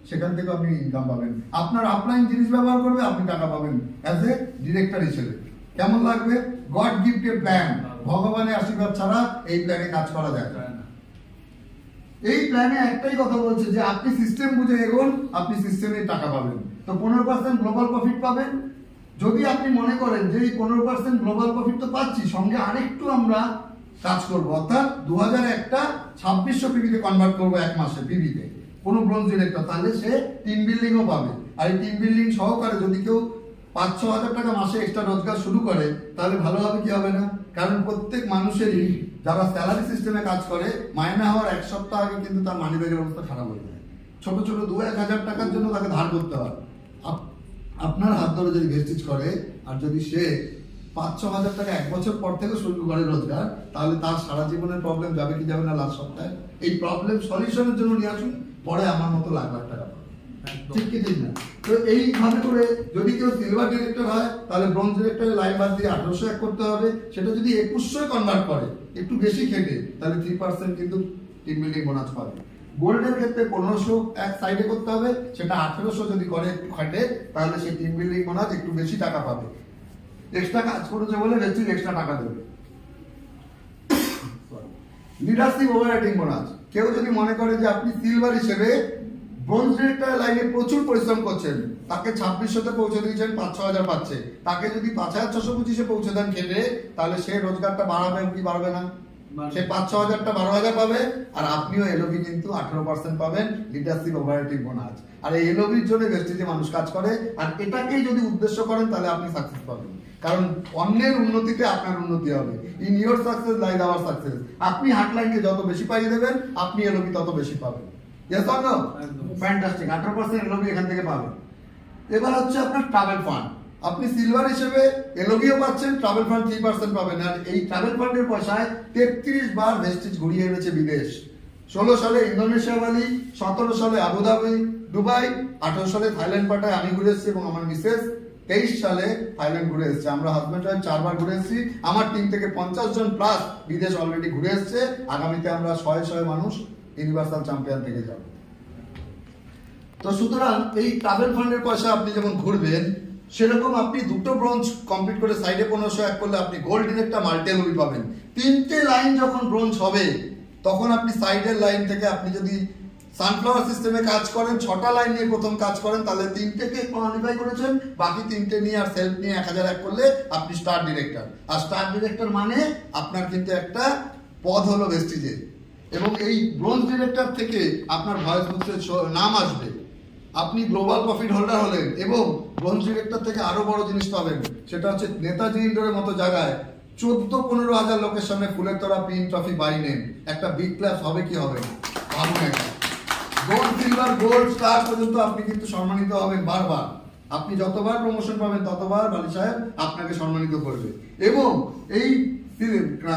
Speaker 1: সেখান থেকে আপনি ইনকাম পাবেন, আপনার আপলাইন জিনিস ব্যবহার করবে, আপনি টাকা পাবেন অ্যাজ এ ডিরেক্টর হিসেবে। কেমন লাগবে? God gifted plan. ভগবানের আশীর্বাদ ছাড়া এই প্ল্যানে কাজ করা যায় না। এই প্ল্যানে একটাই কথা বলছে যে আপনি সিস্টেম বুঝে এগোন, আপনি সিস্টেমে টাকা পাবেন। তো 15% গ্লোবাল প্রফিট পাবেন। যদি আপনি মনে করেন যে এই 15% গ্লোবাল প্রফিট তো পাচ্ছি, সঙ্গে আরেকটু আমরা কাজ করবো, অর্থাৎ 2001টা 2600 পিবিতে কনভার্ট করবো 1 মাসে পিবিতে, কোনো ব্রোঞ্জ ডিরেক্টর, তাহলে সে টিম বিল্ডিংও পাবে। আর এই টিম বিল্ডিং সহকারে যদি কেউ 5-6 হাজার টাকা মাসে এক্সট্রা রোজগার শুরু করে, তাহলে ভালো হবে কি হবে না? কারণ প্রত্যেক মানুষেরই যারা স্যালারি সিস্টেমে কাজ করে, মাইনে হওয়ার 1 সপ্তাহ আগে কিন্তু তার মানি ব্যাগের অবস্থা খারাপ হয়ে যায়। ছোট ছোট 2-1 হাজার টাকার জন্য তাকে ধার করতে হয়। আপনার হাত ধরে যদি ভেস্টিজ করে, আর যদি সে 5-6 হাজার টাকা 1 বছর পর থেকে শুরু করে রোজগার, তাহলে তার সারা জীবনের প্রবলেম যাবে কি যাবে না লাস্ট সপ্তাহে? এই প্রবলেম সলিউশনের জন্য নিয়ে আসুন, পরে আমার মতো লাখ লাখ টাকা পাবে। ঠিক কি ঠিক না? তো এইভাবে করে যদি কেউ সিলভার ডিরেক্টর হয়, তাহলে ব্রোঞ্জ ডিরেক্টরের লাইন বাদ দিয়ে 1801 করতে হবে। সেটা যদি 2100 কনভার্ট করে, একটু বেশি খেটে, তাহলে 3% কিন্তু টিম বিল্ডিং বোনাস পাবে। গোল্ডের ক্ষেত্রে 1500 এক সাইডে করতে হবে, সেটা 1800 যদি করে একটু খাটে, তাহলে সেই টিম বিল্ডিং বোনাস একটু বেশি টাকা পাবে। এক্সট্রা কাজ করেছে বলে বেশি এক্সট্রা টাকা দেবে। লিডারশিপ ওভাররাইটিং বোনাস, কেউ যদি মনে করে যে আপনি সিলভার হিসেবে ব্রোঞ্জ ডিরেক্টর লাইনে প্রচুর পরিশ্রম করছেন, তাকে 2600-তে পৌঁছে দিয়েছেন, 5-6 হাজার পাচ্ছে, তাকে যদি 5625-এ পৌঁছে দেন খেলে, তাহলে সে রোজগারটা বাড়াবে কি বাড়বে না? সে 5-6 হাজারটা 12 হাজার পাবে, আর আপনিও এলওবি কিন্তু 18% পাবেন, লিডারশিপ ওভাররাইটিং বোনাস। আর এই এলওবির জন্য ভেস্টিজে মানুষ কাজ করে, আর এটাকেই যদি উদ্দেশ্য করেন, তাহলে আপনি সাকসেস পাবেন। কারণ অন্যের উন্নতিতে আপনার উন্নতি হবে। In your success lies hour success. আপনি হাটলাইনকে যত বেশি পাইয়ে দেবেন, আপনি এলওবি তত বেশি পাবেন। Yes or no? Fantastic, 18% LOB এখান থেকে পাবেন। এবার হচ্ছে আপনার ট্রাভেল ফান্ড। আপনি সিলভার হিসেবে এলওবিও পাচ্ছেন, ট্রাভেল ফান্ড 3% পাবেন। আর এই ট্রাভেল ফান্ডের পয়সায় 33 বার ভেস্টিজ ঘুরিয়ে এনেছে বিদেশ। 16 সালে ইন্দোনেশিয়া বালি, 17 সালে আবুধাবি, দুবাই, 18 সালে থাইল্যান্ড পাঠায় আমি ঘুরে এসেছি এবং আমার মিসেস 23 সালে থাইল্যান্ড ঘুরে এসেছে। আমরা হাজব্যান্ড ওয়াইফ 4 বার ঘুরে এসেছি। আমার টিম থেকে 50 জন প্লাস বিদেশ অলরেডি ঘুরে এসেছে। আগামীতে আমরা 100 মানুষ ইউনিভার্সাল চ্যাম্পিয়ন থেকে যাব। তো সুতরাং এই ট্রাভেল ফান্ডের পয়সা আপনি যেমন ঘুরবেন, সেরকম আপনি দুটো ব্রোঞ্জ কমপ্লিট করে সাইডে 1501 করলে আপনি গোল্ড ডিরেক্টর মাল্টি এলওবি পাবেন। 3টে লাইন যখন ব্রোঞ্জ হবে, তখন আপনি সাইডের লাইন থেকে আপনি যদি সানফ্লাওয়ার সিস্টেমে কাজ করেন, 6টা লাইন নিয়ে প্রথম কাজ করেন, তাহলে 3টেকে কোয়ালিফাই করেছেন, বাকি 3টে নিয়ে আর সেলফ নিয়ে 1001 করলে আপনি স্টার ডিরেক্টর। আর স্টার ডিরেক্টর মানে আপনার কিন্তু একটা পদ হলো ভেস্টিজে, এবং এই ব্রোঞ্জ ডিরেক্টর থেকে আপনার ভয়েস বুকসের নাম আসবে, আপনি গ্লোবাল প্রফিট হোল্ডার হলেন, এবং ব্রোঞ্জ ডিরেক্টর থেকে আরো বড় জিনিস পাবেন। সেটা হচ্ছে নেতাজি ইন্ডোরের মতো জায়গায় 14-15 হাজার লোকের সামনে ফুলের তোড়া পিন ট্রফি বাই নেন। একটা বিগ ক্লাস হবে কি হবে না? ভাবুন একটা। গোল্ড, সিলভার, গোল্ড, স্টার পর্যন্ত আপনি কিন্তু সম্মানিত হবেন বারবার। আপনি যতবার প্রমোশন পাবেন, ততবার বালি সাহেব আপনাকে সম্মানিত করবে। এবং এই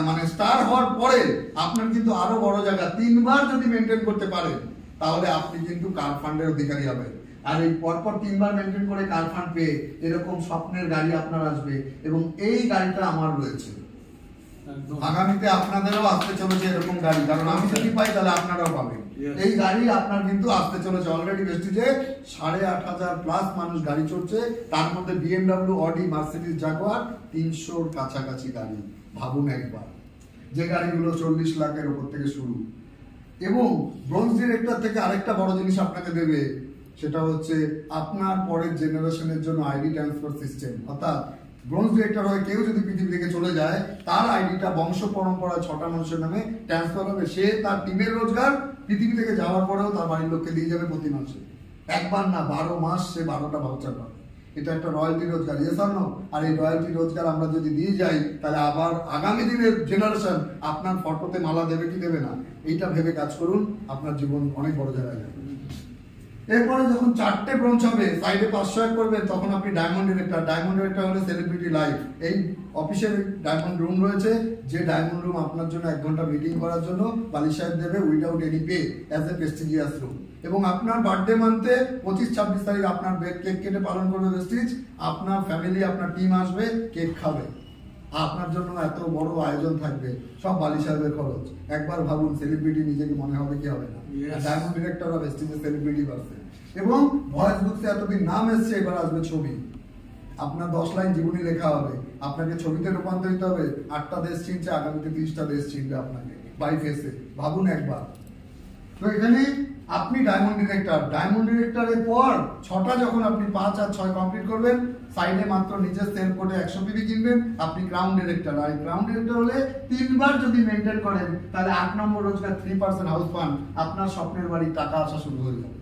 Speaker 1: মানে স্টার হওয়ার পরে আপনার কিন্তু আরো বড় জায়গা 3 বার যদি মেনটেন করতে পারেন, তাহলে আপনি কিন্তু কার ফান্ডের অধিকারী হবেন। আর এই পরপর 3 বার মেনটেন করে কার ফান্ড পেয়ে এরকম স্বপ্নের গাড়ি আপনার আসবে, এবং এই গাড়িটা আমার রয়েছে। আগামীতে আপনাদেরও আসতে চলেছে এরকম গাড়ি, কারণ আমি যদি পাই তাহলে আপনারাও পাবেন। এই গাড়ি আপনার কিন্তু আসতে চলেছে। অলরেডি ভেস্টিজে 8,500 প্লাস মানুষ গাড়ি চড়ছে, তার মধ্যে BMW, অডি, মার্সিডিজ, জাগুয়ার 300-র কাছাকাছি গাড়ি। ভাবুন একবার, যে গাড়িগুলো 40 লাখের উপর থেকে শুরু। এবং ব্রোঞ্জ ডিরেক্টর থেকে আরেকটা বড় জিনিস আপনাকে দেবে, সেটা হচ্ছে আপনার পরের জেনারেশনের জন্য আইডি ট্রান্সফার সিস্টেম। অর্থাৎ ব্রোঞ্জ ডিরেক্টর হয়ে কেউ যদি পৃথিবী থেকে চলে যায়, তার আইডিটা বংশ পরম্পরায় 6টা মানুষের নামে ট্রান্সফার হবে। সে তার টিমের রোজগার পৃথিবী থেকে যাওয়ার পরেও তার বাড়ির লোককে দিয়ে যাবে প্রতি মাসে। একবার না, 12 মাস সে 12টা ভাউচার পাবে। এটা একটা রয়্যালটি রোজগার। Yes or no? আর এই রয়্যালটি রোজগার আমরা যদি দিয়ে যাই, তাহলে আবার আগামী দিনের জেনারেশন আপনার ফটোতে মালা দেবে কি দেবে না, এইটা ভেবে কাজ করুন, আপনার জীবন অনেক বড় জায়গায় যাবে। এরপরে যখন 4টে ব্রোঞ্জ হবে, সাইডে 501 করবেন, তখন আপনি ডায়মন্ড ডিরেক্টর। ডায়মন্ড ডিরেক্টর হলো সেলিব্রিটি লাইফ। এই অফিসের ডায়মন্ড রুম রয়েছে, যে ডায়মন্ড রুম আপনার জন্য 1 ঘন্টা মিটিং করার জন্য বালি সাহেব দেবে without any pay, as a prestigious room. এবং আপনার বার্থডে মান্থে 25-26 তারিখ আপনার কেক কেটে পালন করবে ভেস্টিজ। আপনার ফ্যামিলি, আপনার টিম আসবে, কেক খাবে, আপনার জন্য এত বড় আয়োজন থাকবে, সব বালি সাহেবের খরচ। একবার ভাবুন, সেলিব্রিটি নিজেকে মনে হবে কি হবে না? ডায়মন্ড ডিরেক্টর অফ ভেস্টিজের সেলিব্রিটি পারছে। এবং ভয়েস বুকসে এতদিন নাম এসছে, এবার আসবে ছবি। আপনার 10 লাইন জীবনী লেখা হবে, আপনাকে ছবিতে রূপান্তরিত হবে। 8টা দেশ চিনছে, আগামীতে 30টা দেশ চিনবে আপনাকে বাই ফেসে। ভাবুন একবার। তো এখানে আপনি ডায়মন্ড ডিরেক্টর। ডায়মন্ড ডিরেক্টরের পর 6টা যখন আপনি 5 আর 6 কমপ্লিট করবেন, সাইডে মাত্র নিজের সেল কোডে 100 পিবি কিনবেন, আপনি ক্রাউন ডিরেক্টর। আর ক্রাউন ডিরেক্টর হলে 3 বার যদি মেনটেন করেন, তাহলে 8 নম্বর রোজগার 3% হাউস ফান্ড, আপনার স্বপ্নের বাড়ি টাকা আসা শুরু হয়ে যাবে।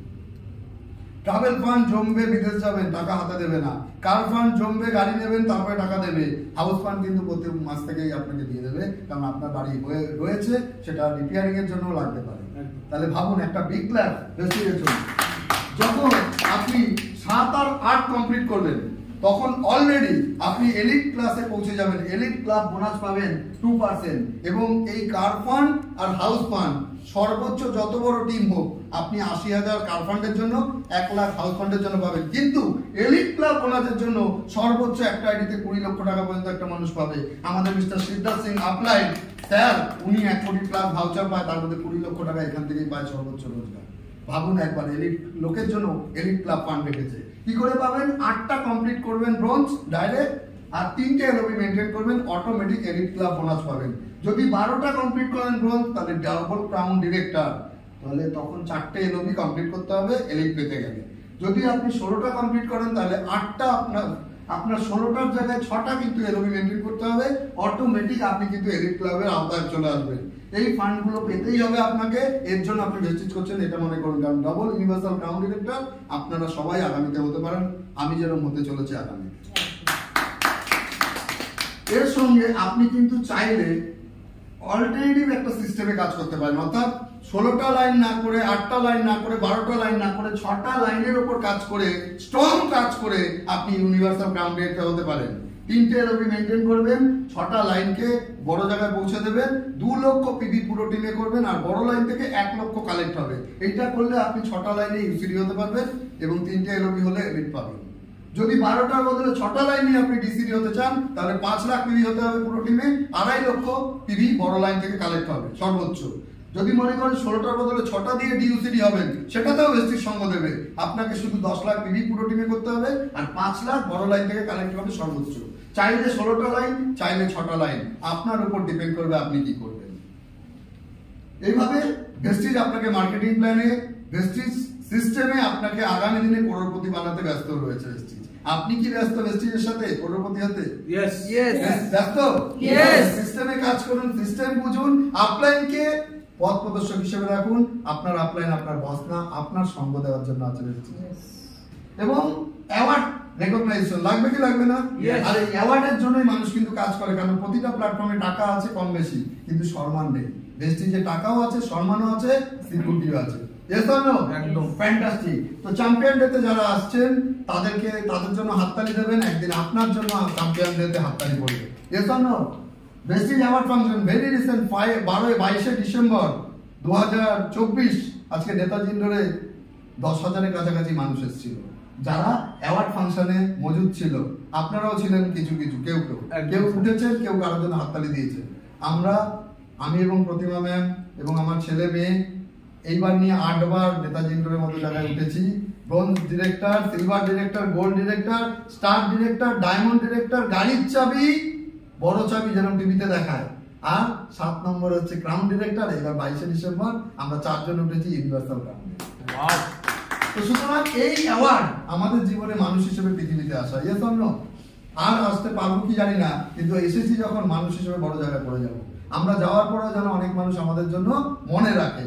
Speaker 1: ট্রাভেল ফান্ড জমবে, বিদেশ যাবেন, টাকা হাতে দেবে না। কার ফান্ড জমবে, গাড়ি নেবেন, তারপরে টাকা দেবে। হাউস ফান্ড কিন্তু প্রত্যেক মাস থেকেই আপনাকে দিয়ে দেবে, কারণ আপনার বাড়ি রয়েছে, সেটা রিপেয়ারিং এর জন্য লাগতে পারে। তাহলে ভাবুন, একটা বিগ ক্লাস ভেস্টিজের জন্য। যখন আপনি 7 আর 8 কমপ্লিট করবেন, তখন অলরেডি আপনি এলিট ক্লাসে পৌঁছে যাবেন। এলিট ক্লাব বোনাস পাবেন 2%, এবং এই কার ফান্ড আর হাউস ফান্ড সর্বোচ্চ যত বড় টিম হোক, আপনি 80,000 কার ফান্ডের জন্য, 1 লাখ হাউস ফান্ডের জন্য পাবেন। কিন্তু এলিট ক্লাব বোনাসের জন্য সর্বোচ্চ একটা আইডিতে 20 লক্ষ টাকা পর্যন্ত একটা মানুষ পাবে। আমাদের মিস্টার সিদ্ধার্থ সিং আপলাইড স্যার, উনি 1 কোটি প্লাস ভাউচার পায়, তার মধ্যে 20 লক্ষ টাকা এখান থেকেই পায় সর্বোচ্চ রোজগার। ভাবুন একবার, এলিট লোকের জন্য এলিট ক্লাব ফান্ড রেখেছে। কি করে পাবেন? 8টা কমপ্লিট করবেন ব্রোঞ্জ ডাইরেক্ট, আর 3টে এলওবি মেনটেন করবেন, অটোমেটিক এলিট ক্লাব বোনাস পাবেন। যদি 12টা কমপ্লিট করেন ব্রোঞ্জ, তাহলে ডাবল ক্রাউন ডিরেক্টর, তাহলে তখন 4টে এলওবি কমপ্লিট করতে হবে এলিট পেতে গেলে। যদি আপনি 16টা কমপ্লিট করেন, তাহলে 8টা আপনার 16টার জায়গায় 6টা কিন্তু এলওবি মেনটেন করতে হবে, অটোমেটিক আপনি কিন্তু এলিট ক্লাবের আওতায় চলে আসবেন। এই ফান্ডগুলো পেতেই হবে আপনাকে, এর জন্য আপনি ভেস্টিজ করছেন এটা মনে করুন। কারণ ডাবল ইউনিভার্সাল ক্রাউন ডিরেক্টর আপনারা সবাই আগামীতে হতে পারেন, আমি যেরকম হতে চলেছি আগামী। এর সঙ্গে আপনি কিন্তু চাইলে অল্টারনেটিভ একটা সিস্টেমে কাজ করতে পারেন, অর্থাৎ 16টা লাইন না করে, 8টা লাইন না করে, 12টা লাইন না করে, 6টা লাইনের উপর কাজ করে, স্ট্রং কাজ করে আপনি ইউনিভার্সাল ক্রাউন ডিরেক্টর হতে পারেন। 3টে এলওবি মেনটেন করবেন, 6টা লাইনকে বড় জায়গায় পৌঁছে দেবেন, 2 লক্ষ পিবি পুরো টিমে করবেন, আর বড় লাইন থেকে 1 লক্ষ কালেক্ট হবে। এইটা করলে আপনি 6টা লাইনে ইউসিডি হতে পারবেন এবং 3টে এলওবি হলে এলিট পাবেন। যদি 12টার বদলে 6টা লাইনে আপনি ডিসিডি হতে চান, তাহলে 5 লাখ পিবি হতে হবে পুরো টিমে, 2.5 লক্ষ পিবি বড় লাইন থেকে কালেক্ট হবে সর্বোচ্চ। যদি মনে করেন 16টার বদলে 6টা দিয়ে ডিইউসিডি হবেন, সেটাতেও ভেস্টিজ সঙ্গ দেবে। আপনাকে শুধু 10 লাখ পিবি পুরো টিমে করতে হবে, আর 5 লাখ বড় লাইন থেকে কালেক্ট হবে সর্বোচ্চ। চাইলে 16টা লাইন, চাইলে 6টা লাইন, আপনার উপর ডিপেন্ড করবে আপনি কি করবেন। এইভাবে ভেস্টিজ আপনাকে মার্কেটিং প্ল্যানে, ভেস্টিজ সিস্টেমে আপনাকে আগামী দিনে করোড়পতি বানাতে ব্যস্ত রয়েছে ভেস্টিজ। আপনি কি ব্যস্ত ভেস্টিজের সাথে করোড়পতি হতে?
Speaker 2: ইয়েস
Speaker 1: ব্যস্ত?
Speaker 2: ইয়েস।
Speaker 1: সিস্টেমে কাজ করুন, সিস্টেম বুঝুন, আপলাইনকে পথ প্রদর্শক হিসেবে রাখুন। আপনার আপলাইন আপনার বস না, আপনার সঙ্গ দেওয়ার জন্য আছে ভেস্টিজ। এবং অ্যাওয়ার্ড রেকগনাইজেশন লাগবে কি লাগবে না? আর এই অ্যাওয়ার্ডের জন্যই মানুষ কিন্তু কাজ করে, কারণ প্রতিটা প্ল্যাটফর্মে টাকা আছে কম বেশি, কিন্তু সম্মান নেই। ভেস্টিজে টাকাও আছে, সম্মানও আছে, সিকিউরিটিও আছে। Yes or no?
Speaker 2: একদম
Speaker 1: ফ্যান্টাস্টিক। তো চ্যাম্পিয়ন ডেতে যারা আসছেন তাদের জন্য হাততালি দেবেন, একদিন আপনার জন্য চ্যাম্পিয়ন ডেতে হাততালি পড়বে। Yes or no? Vestige award function very recent 22 December 2024, আজকে নেতাজি ইন্ডোরে 10,000-এর কাছাকাছি মানুষ এসেছিল যারা অ্যাওয়ার্ড ফাংশনে মজুদ ছিল। আপনারাও ছিলেন কিছু কিছু, কেউ উঠেছেন, কেউ কারোর জন্য হাততালি দিয়েছে। আমি এবং প্রতিমা ম্যাম এবং আমার ছেলে মেয়ে এইবার নিয়ে 8 বার নেতাজি ইন্ডোরের মতো জায়গায় উঠেছি। Bronze director, silver director, gold director, star director, diamond director, গাড়ির চাবি, বড় চাবি যেরকম টিভিতে দেখায়, আর 7 নম্বর হচ্ছে ক্রাউন ডিরেক্টর। এবার 22 ডিসেম্বর আমরা 4 জন উঠেছি ইউনিভার্সাল ক্রাউন। তো সুতরাং এই অ্যাওয়ার্ড আমাদের জীবনে মানুষ হিসেবে পৃথিবীতে আসা। Yes or no? আর আসতে পারবো কি জানি না, কিন্তু এসেছি যখন মানুষ হিসেবে বড় জায়গায় পড়ে যাবো। আমরা যাওয়ার পরেও যেন অনেক মানুষ আমাদের জন্য মনে রাখে।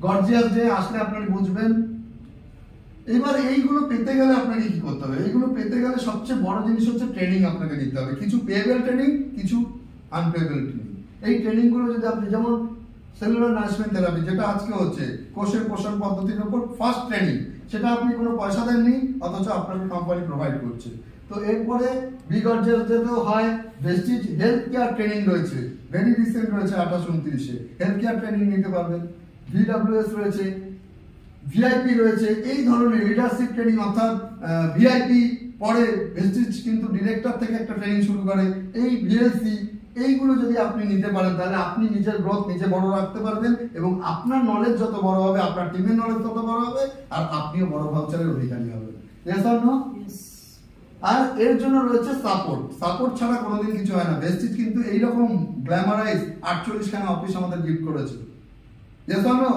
Speaker 1: গর্জিয়াস ডে আসলে আপনারা বুঝবেন। এবার এইগুলো পেতে গেলে আপনাকে কি করতে হবে? এইগুলো পেতে গেলে সবচেয়ে বড় জিনিস হচ্ছে ট্রেনিং আপনাকে নিতে হবে। কিছু পেয়েবল ট্রেনিং, কিছু আনপেয়েবল ট্রেনিং। এই ট্রেনিং গুলো যদি আপনি, যেমন সেলুলার নারিশমেন্ট থেরাপি যেটা আজকে হচ্ছে, কোষের পোষণ পদ্ধতির উপর ফার্স্ট ট্রেনিং, সেটা আপনি কোনো পয়সা দেননি, অথচ আপনাকে কোম্পানি প্রোভাইড করছে। তো এরপরে বিগর্জিয়াস ডেতেও হয় ভেস্টিজ হেলথ কেয়ার ট্রেনিং রয়েছে, ভেরি রিসেন্ট রয়েছে 28-29-এ হেলথ কেয়ার ট্রেনিং নিতে পারবেন। VWS রয়েছে, ভিআইপি রয়েছে, এই ধরনের লিডারশিপ ট্রেনিং, অর্থাৎ ভিআইপি পরে ভেস্টিজ কিন্তু ডিরেক্টর থেকে একটা ট্রেনিং শুরু করে। এই ভিএলসি, এইগুলো যদি আপনি নিতে পারেন, তাহলে আপনি নিজের গ্রোথ নিজে বড় রাখতে পারবেন, এবং আপনার নলেজ যত বড় হবে, আপনার টিমের নলেজ তত বড় হবে, আর আপনিও বড় ভাউচারের অধিকারী হবেন। Yes or no? আর এর জন্য রয়েছে সাপোর্ট ছাড়া কোনোদিন কিছু হয় না। ভেস্টিজ কিন্তু এইরকম গ্ল্যামারাইজ 48খানা অফিস আমাদের গিফট করেছে। Yes or no?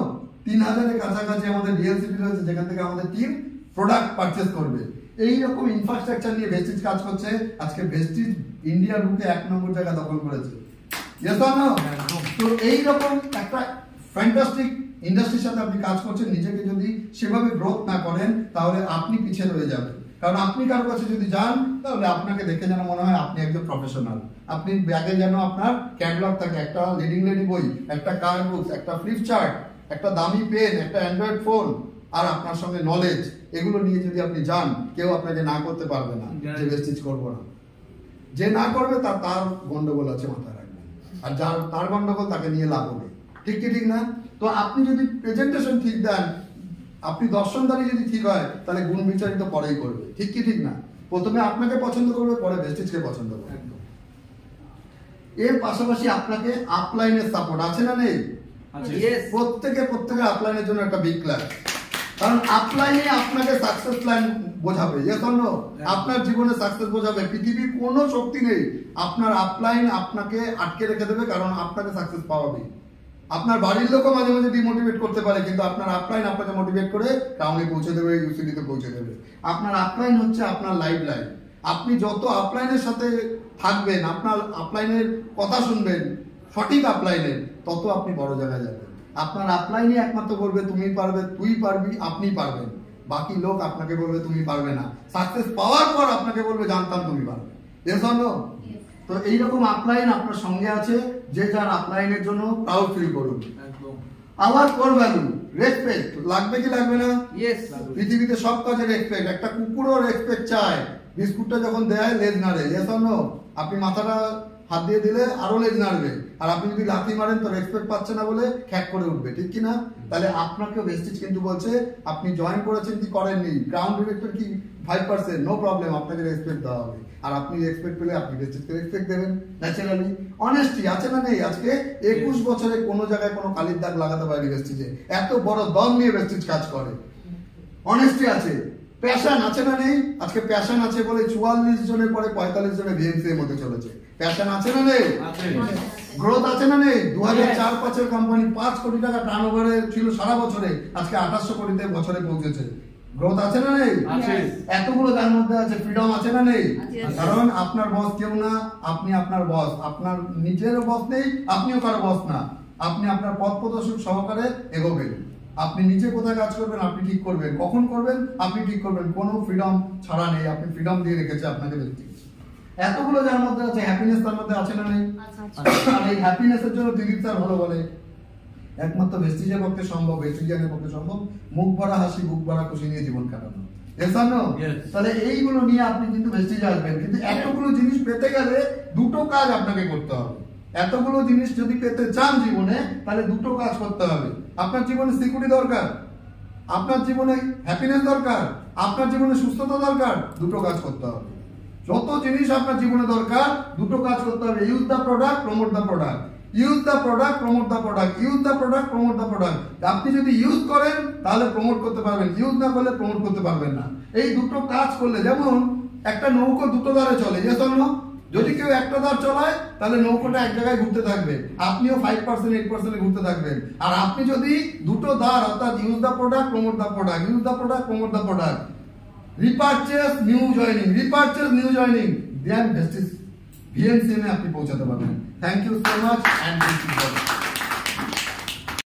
Speaker 1: 3000-এর কাছাকাছি আমাদের ডিএলসিপি রয়েছে, যেখান থেকে আমাদের টিম প্রোডাক্ট পারচেজ করবে। এইরকম ইনফ্রাস্ট্রাকচার নিয়ে ভেস্টিজ কাজ করছে। আজকে ভেস্টিজ ইন্ডিয়ার বুকে 1 নম্বর জায়গা দখল করেছে। Yes or no? তো এইরকম একটা ফ্যান্টাস্টিক ইন্ডাস্ট্রির সাথে আপনি কাজ করছেন, নিজেকে যদি সেভাবে গ্রোথ না করেন, তাহলে আপনি পিছিয়ে রয়ে যাবেন। কারণ আপনি কারোর কাছে যদি যান, তাহলে আপনাকে দেখে যেন মনে হয় আপনি একজন প্রফেশনাল। আপনি ব্যাগে যেন আপনার ক্যাটালগ থাকে, একটা লিডিং লেডি বই, একটা কার বুকস, একটা ফ্লিপ চার্ট, একটা দামি পেন, একটা অ্যান্ড্রয়েড ফোন, আর আপনার সঙ্গে নলেজ, এগুলো নিয়ে যদি আপনি যান, কেউ আপনাকে না করতে পারবে না যে ভেস্টিজ করবো না। যে না করবে তার গন্ডগোল আছে, মাথায় রাখবেন। আর যার তার গন্ডগোল তাকে নিয়ে লাভ হবে, ঠিক কি ঠিক না? তো আপনি যদি প্রেজেন্টেশন ঠিক দেন, আপনি দর্শনদারি যদি ঠিক হয়, তাহলে গুণ বিচারিত পরেই করবে, ঠিক কি ঠিক না? প্রথমে আপনাকে পছন্দ করবে, পরে ভেস্টিজকে পছন্দ করবে। এর পাশাপাশি আপনাকে আপলাইনের সাপোর্ট আছে না নেই? প্রত্যেকে আপলাইনের জন্য একটা বিগ ক্লাস, কারণ আপলাইনে আপনাকে সাকসেস প্ল্যান বোঝাবে। আপনার জীবনে সাকসেস বোঝাবে। পৃথিবীর কোনো শক্তি নেই আপনার আপলাইন আপনাকে আটকে রেখে দেবে, কারণ আপনাকে সাকসেস পাওয়াবে। আপনার বাড়ির লোকও মাঝে মাঝে ডিমোটিভেট করতে পারে, কিন্তু আপনার আপলাইন আপনাকে মোটিভেট করে টাউনে পৌঁছে দেবে, ইউসিডিতে পৌঁছে দেবে। আপনার আপলাইন হচ্ছে আপনার লাইফ লাইন। আপনি যত আপলাইনের সাথে থাকবেন, আপনার আপলাইনের কথা শুনবেন, সঠিক আপলাইনের, তত আপনি বড় জায়গায় যাবেন। আপনার আপলাইনে একমাত্র বলবে তুমি পারবে, তুই পারবি, আপনি পারবেন। বাকি লোক আপনাকে বলবে তুমি পারবে না। সাকসেস পাওয়ার পর আপনাকে বলবে জানতাম তুমি পারবে। তো এইরকম আপলাইন আপনার সঙ্গে আছে, যে যার আপলাইনের জন্য প্রাউড ফিল করুন। আবার কোর ভ্যালু রেসপেক্ট লাগবে কি লাগবে না? পৃথিবীতে সব কাজে রেসপেক্ট। একটা কুকুরও রেসপেক্ট চায়। বিস্কুটটা যখন দেয় লেজ নাড়ে, আপনি মাথাটা হাত দিয়ে দিলে আরো লেজ নাড়বে। আর আপনি যদি লাথি মারেন তো রেসপেক্ট পাচ্ছে না বলে খ্যাক করে উঠবে, ঠিক কি না? তাহলে আপনাকে ভেস্টিজ কিন্তু বলছে আপনি জয়েন করেছেন কি করেননি, গ্রাউন্ড রেসপেক্ট কি 5%, নো প্রবলেম, আপনাকে রেসপেক্ট দেওয়া হবে। আর আপনি রেসপেক্ট পেলে আপনি ভেস্টিজকে রেসপেক্ট দেবেন ন্যাচারালি। অনেস্টি আছে না নেই? আজকে 21 বছরে কোনো জায়গায় কোনো কালির দাগ লাগাতে পারেনি ভেস্টিজে। এত বড় দম নিয়ে ভেস্টিজ কাজ করে। অনেস্টি আছে, প্যাশন আছে না নেই? আজকে প্যাশন আছে বলে 44 জনের পরে 45 জনের ভিএমসি এর মধ্যে চলেছে। প্যাশন আছে না নেই? গ্রোথ আছে না নেই? 2004-5 কোম্পানি 5 কোটি টাকা টার্নওভারে ছিল সারা বছরে, আজকে 2800 কোটিতে বছরে পৌঁছেছে। গ্রোথ আছে না নেই? এতগুলো যার মধ্যে আছে। ফ্রিডম আছে না নেই? কারণ আপনার বস কেউ না, আপনি আপনার বস। আপনার নিজেরও বস নেই, আপনিও কারো বস না। আপনি আপনার পথ প্রদর্শক সহকারে এগোবেন। আপনি নিজে কোথায় কাজ করবেন আপনি ঠিক করবেন, কখন করবেন আপনি ঠিক করবেন। কোনো ফ্রিডম ছাড়া নেই, আপনি ফ্রিডম দিয়ে রেখেছে আপনাকে ব্যক্তি। এতগুলো যার মধ্যে আছে, হ্যাপিনেস তার মধ্যে আছে না নেই? আর এই হ্যাপিনেসের জন্য দিলীপ স্যার ভালো বলে, একমাত্র ভেস্টিজের পক্ষে সম্ভব, ভেস্টিজিয়ানের পক্ষে সম্ভব মুখ ভরা হাসি, বুক ভরা খুশি নিয়ে জীবন কাটানো। তাহলে এইগুলো নিয়ে আপনি কিন্তু ভেস্টিজে আসবেন। কিন্তু এতগুলো জিনিস পেতে গেলে দুটো কাজ আপনাকে করতে হবে। এতগুলো জিনিস যদি পেতে চান জীবনে, তাহলে দুটো কাজ করতে হবে। আপনার জীবনে সিকিউরিটি দরকার, আপনার জীবনে হ্যাপিনেস দরকার, আপনার জীবনে সুস্থতা দরকার। দুটো কাজ করতে হবে। যত জিনিস আপনার জীবনে দরকার, দুটো কাজ করতে হবে। Use the product, promote the product. Use the product, promote the product. Use the product, promote the product. আপনি যদি ইউজ করেন তাহলে প্রমোট করতে পারবেন, ইউজ না করলে প্রমোট করতে পারবেন না। এই দুটো কাজ করলে, যেমন একটা নৌকো দুটো দ্বারে চলে, যদি কেউ একটা দাঁড় চলায় তাহলে নৌকোটা এক জায়গায় ঘুরতে থাকবে, আপনিও 5% 8% ঘুরতে থাকবেন। আর আপনি যদি দুটো দাঁড়, অর্থাৎ use the product, promote the product, use the product, promote the product, repurchase new joining, repurchase new joining, then Vestige VNC আপনি পৌঁছাতে পারবেন। Thank you so much and